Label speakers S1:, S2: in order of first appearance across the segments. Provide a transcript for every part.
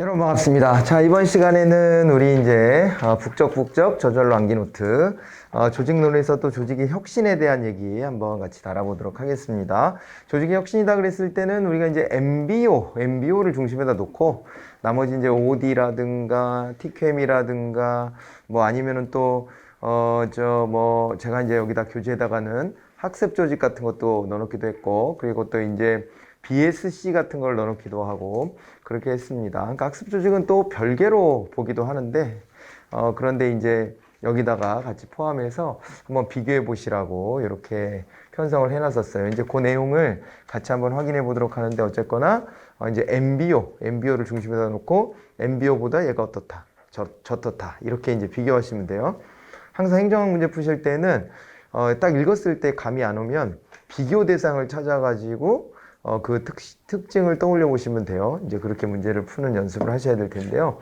S1: 여러분 반갑습니다. 자, 이번 시간에는 우리 이제 북적북적 저절로 암기 노트 조직론에서 또 조직의 혁신에 대한 얘기 한번 같이 다뤄보도록 하겠습니다. 조직의 혁신이다 그랬을 때는 우리가 이제 MBO를 중심에다 놓고 나머지 이제 OD라든가 TQM이라든가 뭐 아니면은 또 제가 이제 여기다 교재에다가는 학습 조직 같은 것도 넣어놓기도 했고, 그리고 또 이제 BSC 같은 걸 넣어놓기도 하고 그렇게 했습니다. 그러니까 학습 조직은 또 별개로 보기도 하는데 그런데 이제 여기다가 같이 포함해서 한번 비교해 보시라고 이렇게 편성을 해놨었어요. 이제 그 내용을 같이 한번 확인해 보도록 하는데, 어쨌거나 이제 MBO를 중심에다 놓고 MBO보다 얘가 어떻다, 저렇다 이렇게 이제 비교하시면 돼요. 항상 행정학 문제 푸실 때는 딱 읽었을 때 감이 안 오면 비교 대상을 찾아가지고 그 특징을 떠올려 보시면 돼요. 이제 그렇게 문제를 푸는 연습을 하셔야 될 텐데요.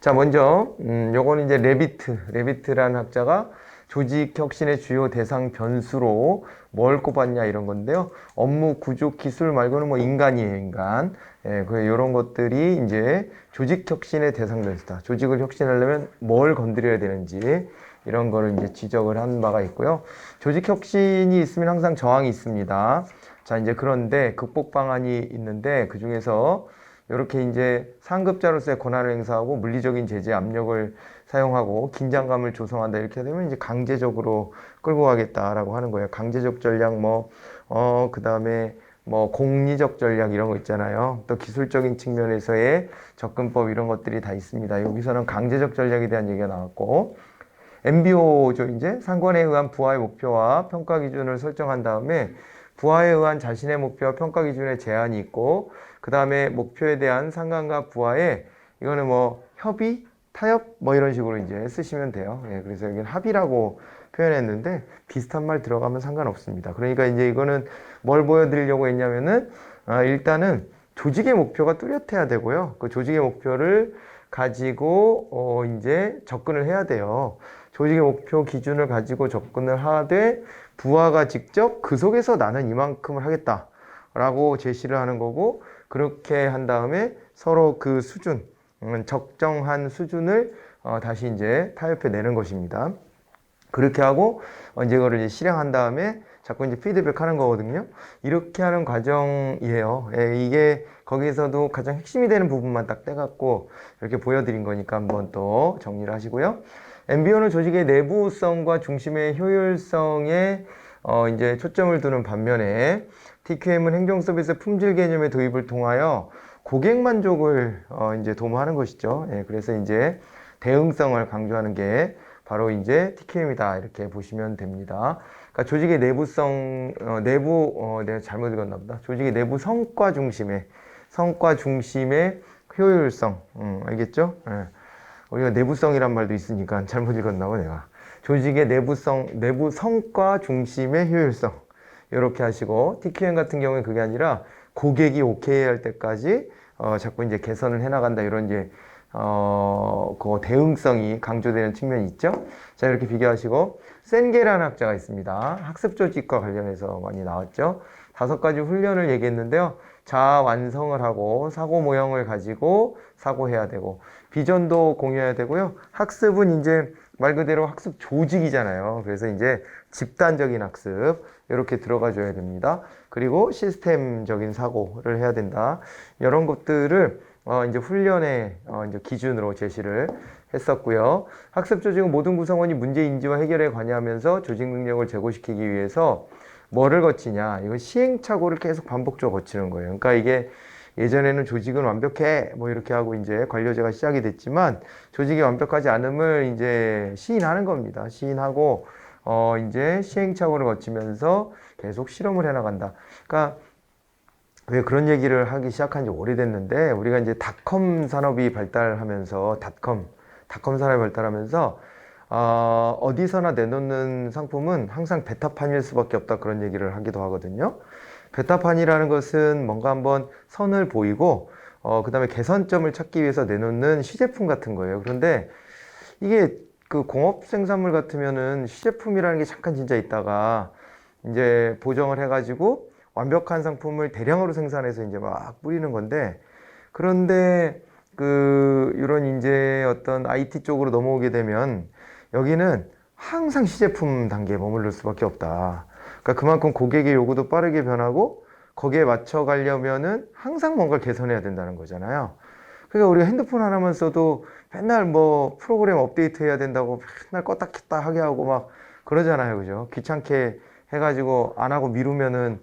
S1: 자, 먼저 요거는 이제 레비트라는 학자가 조직 혁신의 주요 대상 변수로 뭘 꼽았냐 이런 건데요. 업무, 구조, 기술 말고는 뭐 인간이에요, 인간. 예, 이런 것들이 이제 조직 혁신의 대상 변수다. 조직을 혁신하려면 뭘 건드려야 되는지 이런 거를 이제 지적을 한 바가 있고요. 조직 혁신이 있으면 항상 저항이 있습니다. 자, 이제 그런데 극복 방안이 있는데, 그 중에서 이렇게 이제 상급자로서의 권한을 행사하고 물리적인 제재, 압력을 사용하고 긴장감을 조성한다 이렇게 되면 이제 강제적으로 끌고 가겠다라고 하는 거예요. 강제적 전략, 그 다음에 뭐 공리적 전략 이런 거 있잖아요. 또 기술적인 측면에서의 접근법 이런 것들이 다 있습니다. 여기서는 강제적 전략에 대한 얘기가 나왔고, MBO죠. 이제 상관에 의한 부하의 목표와 평가 기준을 설정한 다음에 부하에 의한 자신의 목표와 평가 기준에 제한이 있고, 그 다음에 목표에 대한 상관과 부하의 이거는 뭐 협의, 타협 뭐 이런 식으로 이제 쓰시면 돼요. 예, 그래서 여기는 합의라고 표현했는데 비슷한 말 들어가면 상관없습니다. 그러니까 이제 이거는 뭘 보여드리려고 했냐면은 일단은 조직의 목표가 뚜렷해야 되고요. 그 조직의 목표를 가지고 이제 접근을 해야 돼요. 조직의 목표 기준을 가지고 접근을 하되 부하가 직접 그 속에서 나는 이만큼을 하겠다 라고 제시를 하는 거고, 그렇게 한 다음에 서로 그 수준, 적정한 수준을 다시 이제 타협해 내는 것입니다. 그렇게 하고 이제 이거를 이제 실행한 다음에 자꾸 이제 피드백 하는 거거든요. 이렇게 하는 과정이에요. 예, 이게 거기에서도 가장 핵심이 되는 부분만 딱 떼갖고 이렇게 보여드린 거니까 한번 또 정리를 하시고요. MBO는 조직의 내부성과 중심의 효율성에 이제 초점을 두는 반면에 TQM은 행정 서비스 품질 개념의 도입을 통하여 고객 만족을 이제 도모하는 것이죠. 예, 그래서 이제 대응성을 강조하는 게 바로 이제 TQM이다 이렇게 보시면 됩니다. 그러니까 조직의 내부성, 내가 잘못 읽었나 보다. 조직의 내부 성과 중심의 효율성, 알겠죠? 예. 우리가 내부성이란 말도 있으니까 잘못 읽었나 봐 내가. 조직의 내부 성과 중심의 효율성 이렇게 하시고, TQM 같은 경우에 그게 아니라 고객이 오케이 할 때까지 자꾸 이제 개선을 해나간다 이런 이제 그 대응성이 강조되는 측면이 있죠. 자, 이렇게 비교하시고, 센게라는 학자가 있습니다. 학습 조직과 관련해서 많이 나왔죠. 5가지 훈련을 얘기했는데요. 자아 완성을 하고 사고 모형을 가지고 사고해야 되고, 비전도 공유해야 되고요. 학습은 이제 말 그대로 학습 조직이잖아요. 그래서 이제 집단적인 학습 이렇게 들어가 줘야 됩니다. 그리고 시스템적인 사고를 해야 된다. 이런 것들을 이제 훈련의 이제 기준으로 제시를 했었고요. 학습 조직은 모든 구성원이 문제 인지와 해결에 관여하면서 조직 능력을 제고시키기 위해서 뭐를 거치냐? 이거 시행착오를 계속 반복적으로 거치는 거예요. 그러니까 이게 예전에는 조직은 완벽해 뭐 이렇게 하고 이제 관료제가 시작이 됐지만, 조직이 완벽하지 않음을 이제 시인하는 겁니다. 시인하고 이제 시행착오를 거치면서 계속 실험을 해나간다. 그러니까 왜 그런 얘기를 하기 시작한 지 오래됐는데, 우리가 이제 닷컴 산업이 발달하면서 닷컴 산업이 발달하면서 어디서나 내놓는 상품은 항상 베타판일 수밖에 없다 그런 얘기를 하기도 하거든요. 베타판이라는 것은 뭔가 한번 선을 보이고 그 다음에 개선점을 찾기 위해서 내놓는 시제품 같은 거예요. 그런데 이게 그 공업 생산물 같으면은 시제품이라는 게 잠깐 진짜 있다가 이제 보정을 해가지고 완벽한 상품을 대량으로 생산해서 이제 막 뿌리는 건데, 그런데 이런 이제 어떤 IT 쪽으로 넘어오게 되면 여기는 항상 시제품 단계에 머무를 수밖에 없다. 그러니까 그만큼 고객의 요구도 빠르게 변하고 거기에 맞춰 가려면은 항상 뭔가를 개선해야 된다는 거잖아요. 그러니까 우리가 핸드폰 하나만 써도 맨날 뭐 프로그램 업데이트 해야 된다고 맨날 껐다 켰다 하게 하고 막 그러잖아요. 그죠? 귀찮게 해가지고 안 하고 미루면은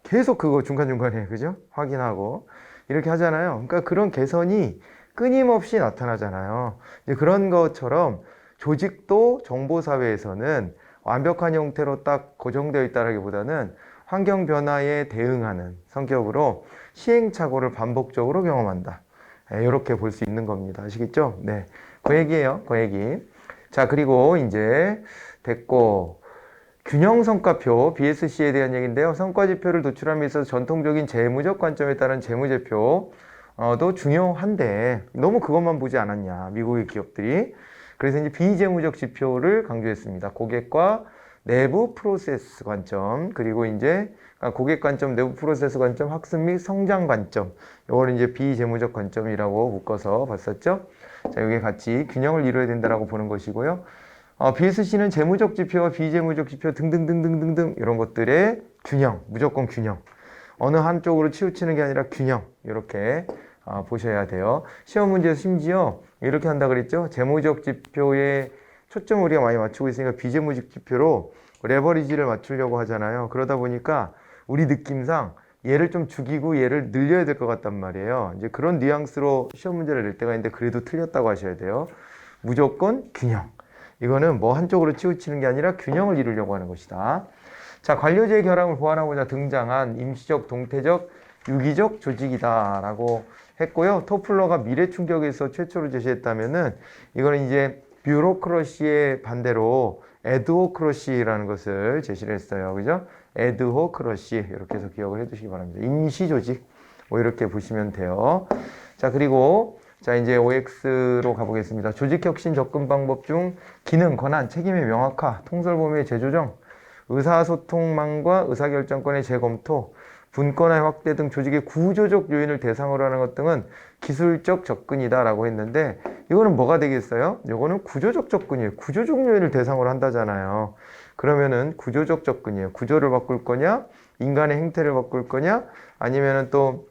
S1: 계속 그거 중간중간에, 그죠? 확인하고 이렇게 하잖아요. 그러니까 그런 개선이 끊임없이 나타나잖아요. 이제 그런 것처럼 조직도 정보사회에서는 완벽한 형태로 딱 고정되어 있다라기보다는 환경 변화에 대응하는 성격으로 시행착오를 반복적으로 경험한다. 이렇게 볼 수 있는 겁니다. 아시겠죠? 네. 그 얘기예요. 그 얘기. 자, 그리고 이제 됐고, 균형 성과표, BSC에 대한 얘기인데요. 성과지표를 도출함에 있어서 전통적인 재무적 관점에 따른 재무제표도 중요한데 너무 그것만 보지 않았냐, 미국의 기업들이. 그래서 이제 비재무적 지표를 강조했습니다. 고객과 내부 프로세스 관점, 그리고 이제 고객 관점, 내부 프로세스 관점, 학습 및 성장 관점. 요거를 이제 비재무적 관점이라고 묶어서 봤었죠. 자, 여기 같이 균형을 이루어야 된다라고 보는 것이고요. BSC는 재무적 지표와 비재무적 지표 등등등등등등 이런 것들의 균형, 무조건 균형. 어느 한쪽으로 치우치는 게 아니라 균형. 이렇게 보셔야 돼요. 시험 문제에서 심지어 이렇게 한다 그랬죠. 재무적 지표에 초점을 우리가 많이 맞추고 있으니까 비재무적 지표로 레버리지를 맞추려고 하잖아요. 그러다 보니까 우리 느낌상 얘를 좀 죽이고 얘를 늘려야 될 것 같단 말이에요. 이제 그런 뉘앙스로 시험 문제를 낼 때가 있는데 그래도 틀렸다고 하셔야 돼요. 무조건 균형. 이거는 뭐 한쪽으로 치우치는 게 아니라 균형을 이루려고 하는 것이다. 자, 관료제의 결함을 보완하고자 등장한 임시적, 동태적, 유기적 조직이다 라고 했고요. 토플러가 미래 충격에서 최초로 제시했다면은 이거는 이제 뷰로크러시의 반대로 에드호크러시라는 것을 제시를 했어요. 그죠? 에드호크러시 이렇게 해서 기억을 해 두시기 바랍니다. 임시 조직 뭐 이렇게 보시면 돼요. 자, 그리고 자, 이제 OX로 가보겠습니다. 조직혁신 접근 방법 중 기능, 권한, 책임의 명확화, 통솔범위의 재조정, 의사소통망과 의사결정권의 재검토, 분권의 확대 등 조직의 구조적 요인을 대상으로 하는 것 등은 기술적 접근이다라고 했는데 이거는 뭐가 되겠어요? 이거는 구조적 접근이에요. 구조적 요인을 대상으로 한다잖아요. 그러면은 구조적 접근이에요. 구조를 바꿀 거냐? 인간의 행태를 바꿀 거냐? 아니면은 또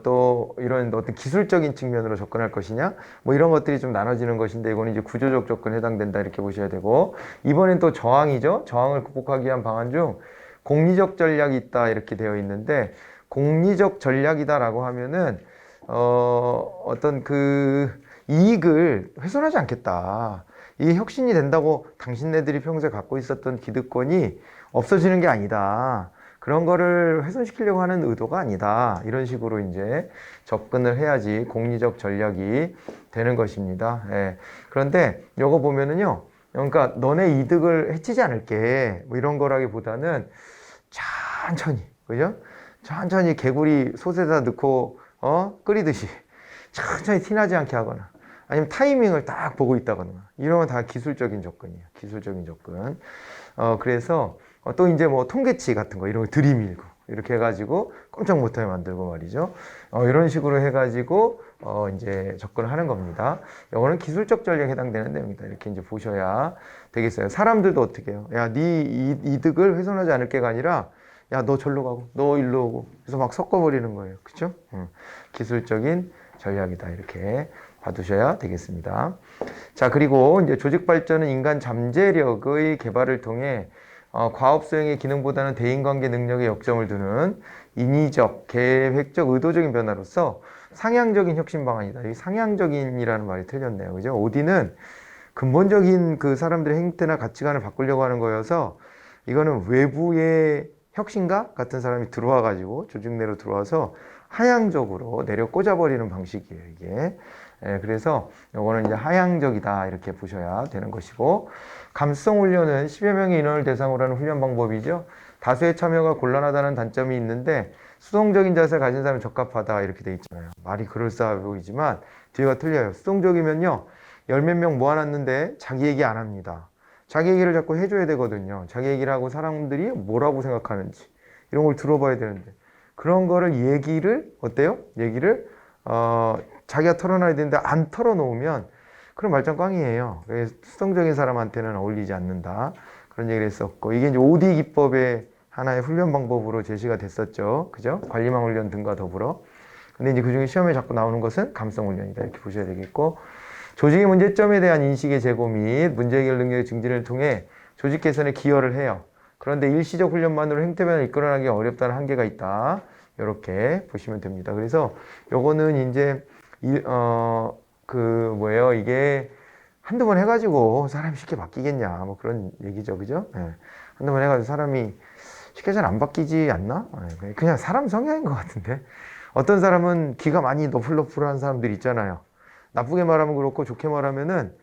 S1: 또 이런 어떤 기술적인 측면으로 접근할 것이냐 뭐 이런 것들이 좀 나눠지는 것인데 이거는 이제 구조적 접근에 해당된다 이렇게 보셔야 되고 이번엔 또 저항이죠. 저항을 극복하기 위한 방안 중 공리적 전략이 있다 이렇게 되어 있는데 공리적 전략이다라고 하면은 어떤 그 이익을 훼손하지 않겠다. 이게 혁신이 된다고 당신네들이 평소에 갖고 있었던 기득권이 없어지는 게 아니다. 그런 거를 훼손시키려고 하는 의도가 아니다. 이런 식으로 이제 접근을 해야지 공리적 전략이 되는 것입니다. 예. 그런데 요거 보면은요. 그러니까 너네 이득을 해치지 않을게. 뭐 이런 거라기보다는 천천히, 그죠? 천천히 개구리 솥에다 넣고 끓이듯이 천천히 티나지 않게 하거나 아니면 타이밍을 딱 보고 있다거나 이런 건 다 기술적인 접근이에요. 기술적인 접근. 그래서 또 이제 뭐 통계치 같은 거 이런 거 들이밀고 이렇게 해가지고 꼼짝 못하게 만들고 말이죠. 이런 식으로 해가지고 이제 접근을 하는 겁니다. 이거는 기술적 전략에 해당되는 내용이다. 이렇게 이제 보셔야 되겠어요. 사람들도 어떻게 해요? 야, 네 이득을 훼손하지 않을 게가 아니라 야, 너 절로 가고 너 일로 오고 그래서 막 섞어버리는 거예요. 그렇죠? 기술적인 전략이다. 이렇게 봐두셔야 되겠습니다. 자, 그리고 이제 조직 발전은 인간 잠재력의 개발을 통해 과업 수행의 기능보다는 대인관계 능력에 역점을 두는 인위적, 계획적, 의도적인 변화로서 상향적인 혁신 방안이다. 이 상향적인이라는 말이 틀렸네요. 그죠? OD는 근본적인 그 사람들의 행태나 가치관을 바꾸려고 하는 거여서 이거는 외부의 혁신가 같은 사람이 들어와 가지고 조직 내로 들어와서 하향적으로 내려 꽂아버리는 방식이에요. 이게. 그래서 이거는 이제 하향적이다 이렇게 보셔야 되는 것이고 감수성 훈련은 10여 명의 인원을 대상으로 하는 훈련 방법이죠. 다수의 참여가 곤란하다는 단점이 있는데 수동적인 자세를 가진 사람이 적합하다 이렇게 돼 있잖아요. 말이 그럴싸해 보이지만 뒤가 틀려요. 수동적이면요. 열 몇 명 모아놨는데 자기 얘기 안 합니다. 자기 얘기를 자꾸 해줘야 되거든요. 자기 얘기를 하고 사람들이 뭐라고 생각하는지 이런 걸 들어봐야 되는데 그런 거를 얘기를 어때요? 얘기를 자기가 털어놔야 되는데 안 털어놓으면 그런 말짱 꽝이에요. 그래서 수성적인 사람한테는 어울리지 않는다. 그런 얘기를 했었고, 이게 이제 OD 기법의 하나의 훈련 방법으로 제시가 됐었죠. 그죠? 관리망 훈련 등과 더불어. 근데 이제 그중에 시험에 자꾸 나오는 것은 감성 훈련이다. 이렇게 보셔야 되겠고, 조직의 문제점에 대한 인식의 제고 및 문제 해결 능력의 증진을 통해 조직 개선에 기여를 해요. 그런데 일시적 훈련만으로 행태 변화를 이끌어나기 어렵다는 한계가 있다. 이렇게 보시면 됩니다. 그래서 요거는 이제 이게 한두 번 해가지고 사람이 쉽게 바뀌겠냐 뭐 그런 얘기죠. 그죠? 예. 한두 번 해가지고 사람이 쉽게 잘 안 바뀌지 않나? 예. 그냥 사람 성향인 것 같은데, 어떤 사람은 기가 많이 너플너플한 사람들이 있잖아요. 나쁘게 말하면 그렇고 좋게 말하면은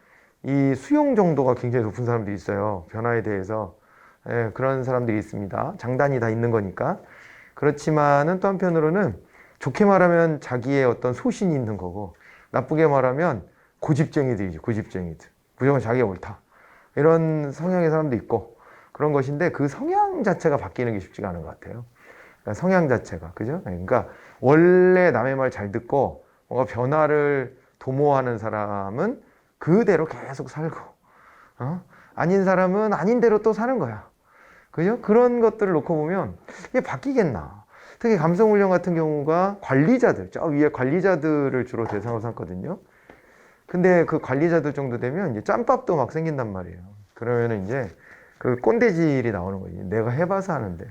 S1: 이 수용 정도가 굉장히 높은 사람들이 있어요. 변화에 대해서. 예, 그런 사람들이 있습니다. 장단이 다 있는 거니까. 그렇지만은 또 한편으로는 좋게 말하면 자기의 어떤 소신이 있는 거고, 나쁘게 말하면 고집쟁이들이죠. 고집쟁이들. 무조건 자기가 옳다. 이런 성향의 사람도 있고 그런 것인데, 그 성향 자체가 바뀌는 게 쉽지가 않은 것 같아요. 그러니까 성향 자체가. 그죠? 그러니까 원래 남의 말 잘 듣고 뭔가 변화를 도모하는 사람은 그대로 계속 살고, 아닌 사람은 아닌 대로 또 사는 거야. 그죠? 그런 것들을 놓고 보면 이게 바뀌겠나. 특히 감성훈련 같은 경우가 관리자들, 저 위에 관리자들을 주로 대상으로 삼거든요. 근데 그 관리자들 정도 되면 이제 짬밥도 막 생긴단 말이에요. 그러면은 이제 그 꼰대질이 나오는 거지. 내가 해봐서 하는데.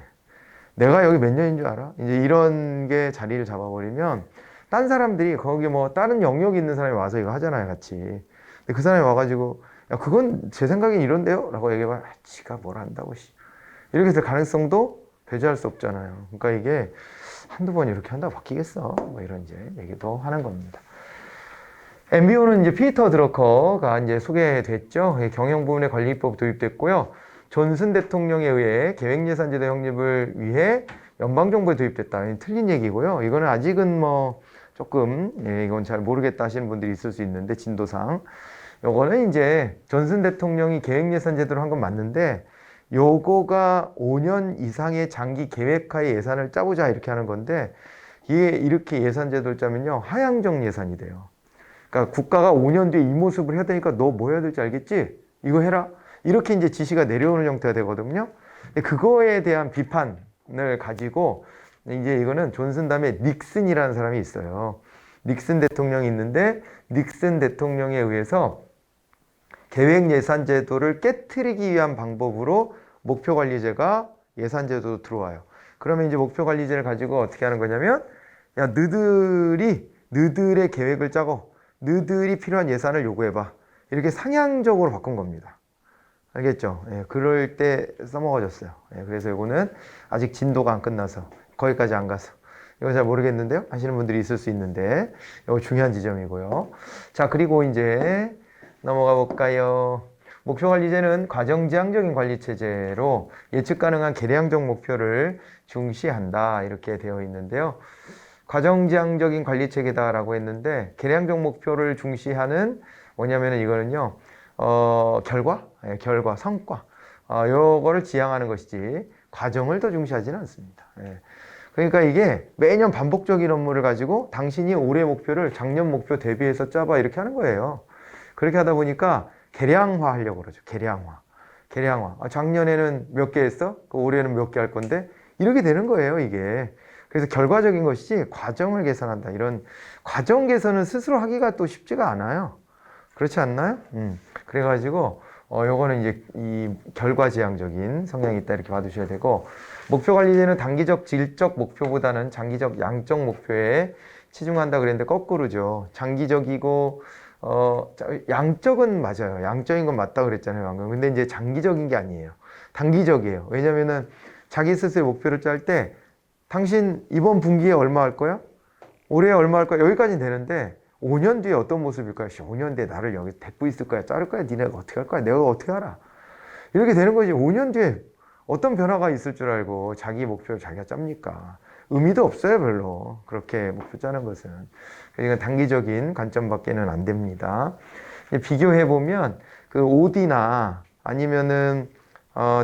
S1: 내가 여기 몇 년인 줄 알아? 이제 이런 게 자리를 잡아버리면 딴 사람들이 거기 뭐 다른 영역이 있는 사람이 와서 이거 하잖아요, 같이. 근데 그 사람이 와가지고 야, 그건 제 생각엔 이런데요? 라고 얘기해봐. 아, 지가 뭘 안다고, 씨. 이렇게 될 가능성도 배제할 수 없잖아요. 그러니까 이게 한두 번 이렇게 한다고 바뀌겠어. 뭐 이런 이제 얘기도 하는 겁니다. MBO는 이제 피터 드러커가 이제 소개됐죠. 경영 부문의 관리법 도입됐고요. 존슨 대통령에 의해 계획예산제도 확립을 위해 연방정부에 도입됐다. 틀린 얘기고요. 이거는 아직은 뭐 조금 이건 잘 모르겠다 하시는 분들이 있을 수 있는데, 진도상 요거는 이제 존슨 대통령이 계획예산제도를 한 건 맞는데, 요거가 5년 이상의 장기 계획하에 예산을 짜보자 이렇게 하는 건데, 이게 이렇게 예산제도를 짜면요 하향적 예산이 돼요. 그러니까 국가가 5년 뒤에 이 모습을 해야 되니까 너 뭐 해야 될지 알겠지? 이거 해라. 이렇게 이제 지시가 내려오는 형태가 되거든요. 그거에 대한 비판을 가지고 이제 이거는 존슨 다음에 닉슨이라는 사람이 있어요. 닉슨 대통령이 있는데, 닉슨 대통령에 의해서 계획 예산 제도를 깨트리기 위한 방법으로 목표 관리제가 예산 제도로 들어와요. 그러면 이제 목표 관리제를 가지고 어떻게 하는 거냐면, 야, 너들의 계획을 짜고 너들이 필요한 예산을 요구해봐. 이렇게 상향적으로 바꾼 겁니다. 알겠죠? 예, 그럴 때 써먹어졌어요. 예, 그래서 이거는 아직 진도가 안 끝나서 거기까지 안 가서 이거 잘 모르겠는데요 하시는 분들이 있을 수 있는데, 이거 중요한 지점이고요. 자, 그리고 이제 넘어가 볼까요? 목표관리제는 과정지향적인 관리체제로 예측 가능한 계량적 목표를 중시한다 이렇게 되어 있는데요. 과정지향적인 관리체계다라고 했는데, 계량적 목표를 중시하는 뭐냐면은 이거는요, 결과, 성과, 요거를 지향하는 것이지 과정을 더 중시하지는 않습니다. 예. 그러니까 이게 매년 반복적인 업무를 가지고 당신이 올해 목표를 작년 목표 대비해서 짜봐 이렇게 하는 거예요. 그렇게 하다 보니까 계량화 하려고 그러죠. 계량화. 작년에는 몇 개 했어? 올해는 몇 개 할 건데? 이렇게 되는 거예요, 이게. 그래서 결과적인 것이지 과정을 개선한다. 이런 과정 개선은 스스로 하기가 또 쉽지가 않아요. 그렇지 않나요? 그래가지고 요거는 이제 이 결과지향적인 성향이 있다 이렇게 봐두셔야 되고, 목표관리제는 단기적 질적 목표보다는 장기적 양적 목표에 치중한다 그랬는데 거꾸로죠. 장기적이고 양적은 맞아요. 양적인 건 맞다 그랬잖아요, 방금. 근데 이제 장기적인 게 아니에요. 단기적이에요. 왜냐면은 자기 스스로 목표를 짤 때 당신 이번 분기에 얼마 할 거야? 올해 얼마 할 거야? 여기까지는 되는데 5년 뒤에 어떤 모습일 거야? 5년 뒤에 나를 여기 데리고 있을 거야? 자를 거야? 니네가 어떻게 할 거야? 내가 어떻게 알아? 이렇게 되는 거지. 5년 뒤에 어떤 변화가 있을 줄 알고 자기 목표를 자기가 짭니까? 의미도 없어요, 별로. 그렇게 목표 짜는 것은. 그러니까 단기적인 관점밖에는 안 됩니다. 비교해보면 그 OD나 아니면은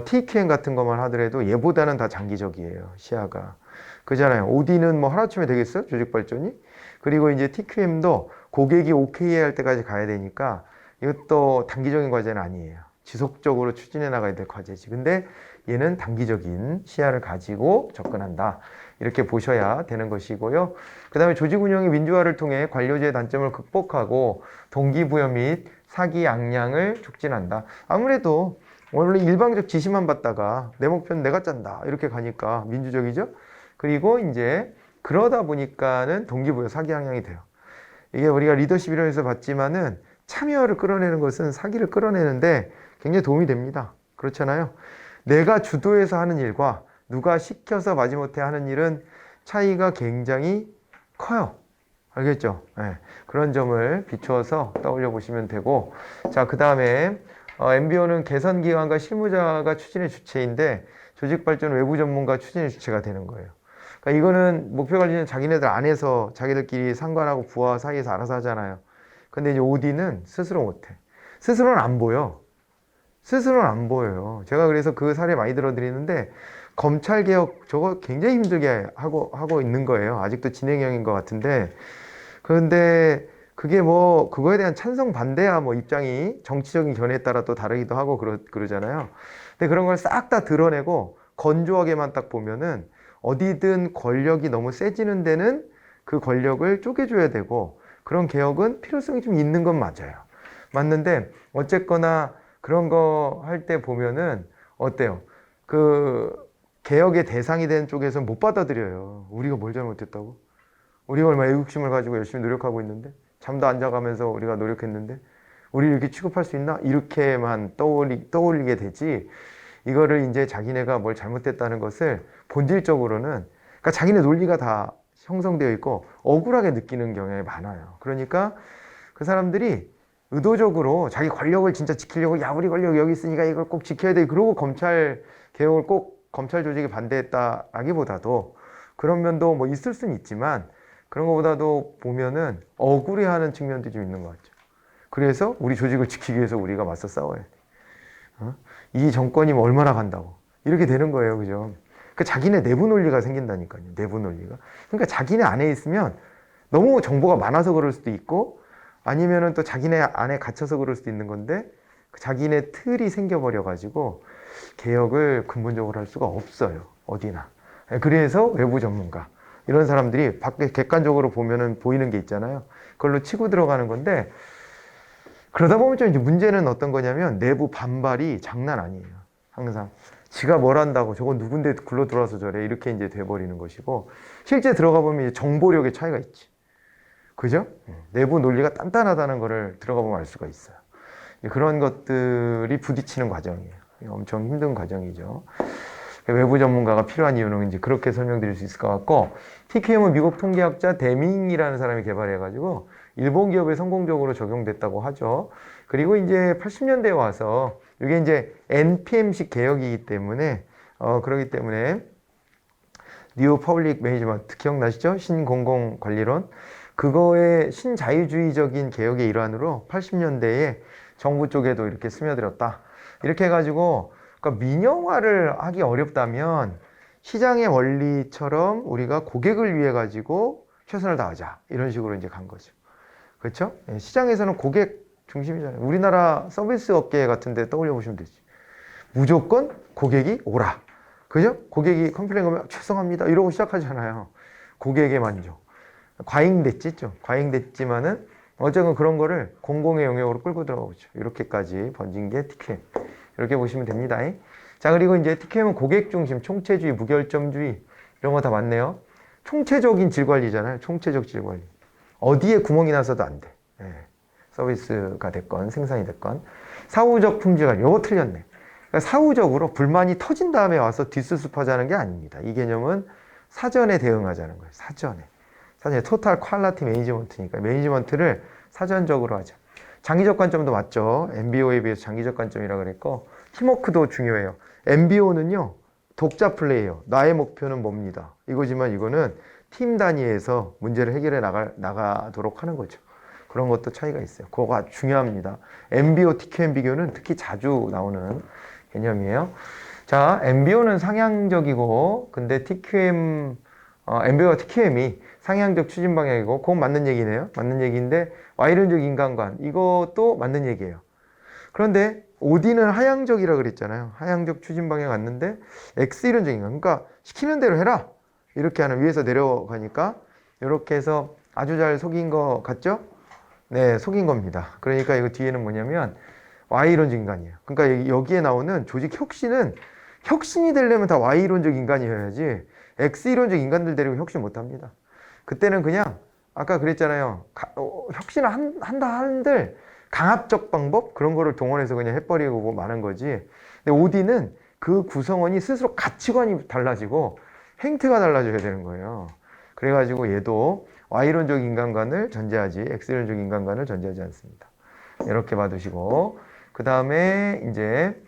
S1: TQM 같은 것만 하더라도 얘보다는 다 장기적이에요. 시야가. 그잖아요. OD는 뭐 하루아침에 되겠어요? 조직 발전이? 그리고 이제 TQM도 고객이 오케이 할 때까지 가야 되니까 이것도 단기적인 과제는 아니에요. 지속적으로 추진해 나가야 될 과제지. 근데 얘는 단기적인 시야를 가지고 접근한다. 이렇게 보셔야 되는 것이고요. 그 다음에 조직 운영의 민주화를 통해 관료제의 단점을 극복하고 동기부여 및 사기 양량을 촉진한다. 아무래도 원래 일방적 지시만 받다가 내 목표는 내가 짠다. 이렇게 가니까 민주적이죠? 그리고 이제 그러다 보니까는 동기부여 사기 양량이 돼요. 이게 우리가 리더십 이론에서 봤지만은 참여를 끌어내는 것은 사기를 끌어내는데 굉장히 도움이 됩니다. 그렇잖아요. 내가 주도해서 하는 일과 누가 시켜서 마지못해 하는 일은 차이가 굉장히 커요. 알겠죠? 네. 그런 점을 비추어서 떠올려 보시면 되고, 자, 그 다음에 MBO는 개선기관과 실무자가 추진의 주체인데 조직발전 외부 전문가 추진의 주체가 되는 거예요. 그러니까 이거는 목표관리는 자기네들 안에서 자기들끼리 상관하고 부하 사이에서 알아서 하잖아요. 근데 이제 OD는 스스로 못해. 스스로는 안 보여. 스스로는 안 보여요. 제가 그래서 그 사례 많이 들어드리는데 검찰개혁 저거 굉장히 힘들게 하고 있는 거예요. 아직도 진행형인 것 같은데. 그런데 그게 뭐 그거에 대한 찬성 반대야 뭐 입장이 정치적인 견해에 따라 또 다르기도 하고 그러잖아요. 근데 그런 걸 싹 다 드러내고 건조하게만 딱 보면은 어디든 권력이 너무 세지는 데는 그 권력을 쪼개줘야 되고 그런 개혁은 필요성이 좀 있는 건 맞아요. 맞는데 어쨌거나 그런 거 할 때 보면은 어때요? 그 개혁의 대상이 된 쪽에서는 못 받아들여요. 우리가 뭘 잘못했다고? 우리가 얼마나 애국심을 가지고 열심히 노력하고 있는데 잠도 안 자가면서 우리가 노력했는데 우리 이렇게 취급할 수 있나? 이렇게만 떠올리게 되지 이거를 이제 자기네가 뭘 잘못했다는 것을 본질적으로는 그러니까 자기네 논리가 다 형성되어 있고 억울하게 느끼는 경향이 많아요. 그러니까 그 사람들이 의도적으로 자기 권력을 진짜 지키려고 야 우리 권력 여기 있으니까 이걸 꼭 지켜야 돼 그러고 검찰 개혁을 꼭 검찰 조직에 반대했다기보다도 그런 면도 뭐 있을 수는 있지만 그런 것보다도 보면은 억울해하는 측면도 좀 있는 것 같죠. 그래서 우리 조직을 지키기 위해서 우리가 맞서 싸워야 돼. 이 정권이 뭐 얼마나 간다고 이렇게 되는 거예요, 그죠? 그 자기네 내부 논리가 생긴다니까요, 내부 논리가. 그러니까 자기네 안에 있으면 너무 정보가 많아서 그럴 수도 있고 아니면은 또 자기네 안에 갇혀서 그럴 수도 있는 건데 자기네 틀이 생겨버려가지고 개혁을 근본적으로 할 수가 없어요, 어디나. 그래서 외부 전문가 이런 사람들이 밖에 객관적으로 보면은 보이는 게 있잖아요. 그걸로 치고 들어가는 건데 그러다 보면 좀 이제 문제는 어떤 거냐면 내부 반발이 장난 아니에요. 항상 지가 뭘 한다고 저건 누군데 굴러 들어와서 저래 이렇게 이제 돼버리는 것이고 실제 들어가 보면 이제 정보력의 차이가 있지. 그죠? 내부 논리가 단단하다는 거를 들어가 보면 알 수가 있어요. 그런 것들이 부딪히는 과정이에요. 엄청 힘든 과정이죠. 외부 전문가가 필요한 이유는 이제 그렇게 설명드릴 수 있을 것 같고 TQM은 미국 통계학자 데밍이라는 사람이 개발해가지고 일본 기업에 성공적으로 적용됐다고 하죠. 그리고 이제 80년대에 와서 이게 이제 NPM식 개혁이기 때문에 그러기 때문에 뉴 퍼블릭 매니지먼트 기억나시죠? 신공공관리론 그거의 신자유주의적인 개혁의 일환으로 80년대에 정부 쪽에도 이렇게 스며들었다. 이렇게 해가지고 그러니까 민영화를 하기 어렵다면 시장의 원리처럼 우리가 고객을 위해 가지고 최선을 다하자 이런 식으로 이제 간 거죠. 그렇죠? 시장에서는 고객 중심이잖아요. 우리나라 서비스 업계 같은데 떠올려 보시면 되지. 무조건 고객이 오라. 그죠? 고객이 컴플레인 오면 죄송합니다 이러고 시작하잖아요. 고객의 만족. 과잉됐지 좀. 과잉됐지만은 어쨌든 그런 거를 공공의 영역으로 끌고 들어가보죠. 이렇게까지 번진 게 TQM. 이렇게 보시면 됩니다. 자, 그리고 이제 TQM은 고객 중심, 총체주의, 무결점주의 이런 거 다 맞네요. 총체적인 질 관리잖아요. 총체적 질 관리. 어디에 구멍이 나서도 안 돼. 서비스가 됐건 생산이 됐건. 사후적 품질 관리. 요거 틀렸네. 그러니까 사후적으로 불만이 터진 다음에 와서 뒷수습하자는 게 아닙니다. 이 개념은 사전에 대응하자는 거예요. 사전에 토탈 퀄리티 매니지먼트니까 매니지먼트를 사전적으로 하자. 장기적 관점도 맞죠. MBO에 비해서 장기적 관점이라 그랬고 팀워크도 중요해요. MBO는요 독자 플레이예요. 나의 목표는 뭡니다. 이거지만 이거는 팀 단위에서 문제를 해결해 나가도록 하는 거죠. 그런 것도 차이가 있어요. 그거가 중요합니다. MBO, TQM 비교는 특히 자주 나오는 개념이에요. 자, MBO는 상향적이고, 근데 MBO와 TQM이 상향적 추진 방향이고, 그건 맞는 얘기네요. 맞는 얘기인데, Y론적 인간관, 이것도 맞는 얘기예요. 그런데 OD는 하향적이라 그랬잖아요. 하향적 추진 방향 왔는데, X이론적 인간. 그러니까 시키는 대로 해라. 이렇게 하는 위에서 내려가니까, 이렇게 해서 아주 잘 속인 거 같죠? 네, 속인 겁니다. 그러니까 이거 뒤에는 뭐냐면, Y론적 인간이에요. 그러니까 여기에 나오는 조직 혁신이 되려면 다 Y론적 인간이어야지 X이론적 인간들 데리고 혁신 못합니다. 그때는 그냥 아까 그랬잖아요. 혁신을 한다 한들 강압적 방법 그런 거를 동원해서 그냥 해버리고 뭐 많은 거지. 근데 OD는 그 구성원이 스스로 가치관이 달라지고 행태가 달라져야 되는 거예요. 그래가지고 얘도 Y론적 인간관을 전제하지 X론적 인간관을 전제하지 않습니다. 이렇게 봐두시고 그 다음에 이제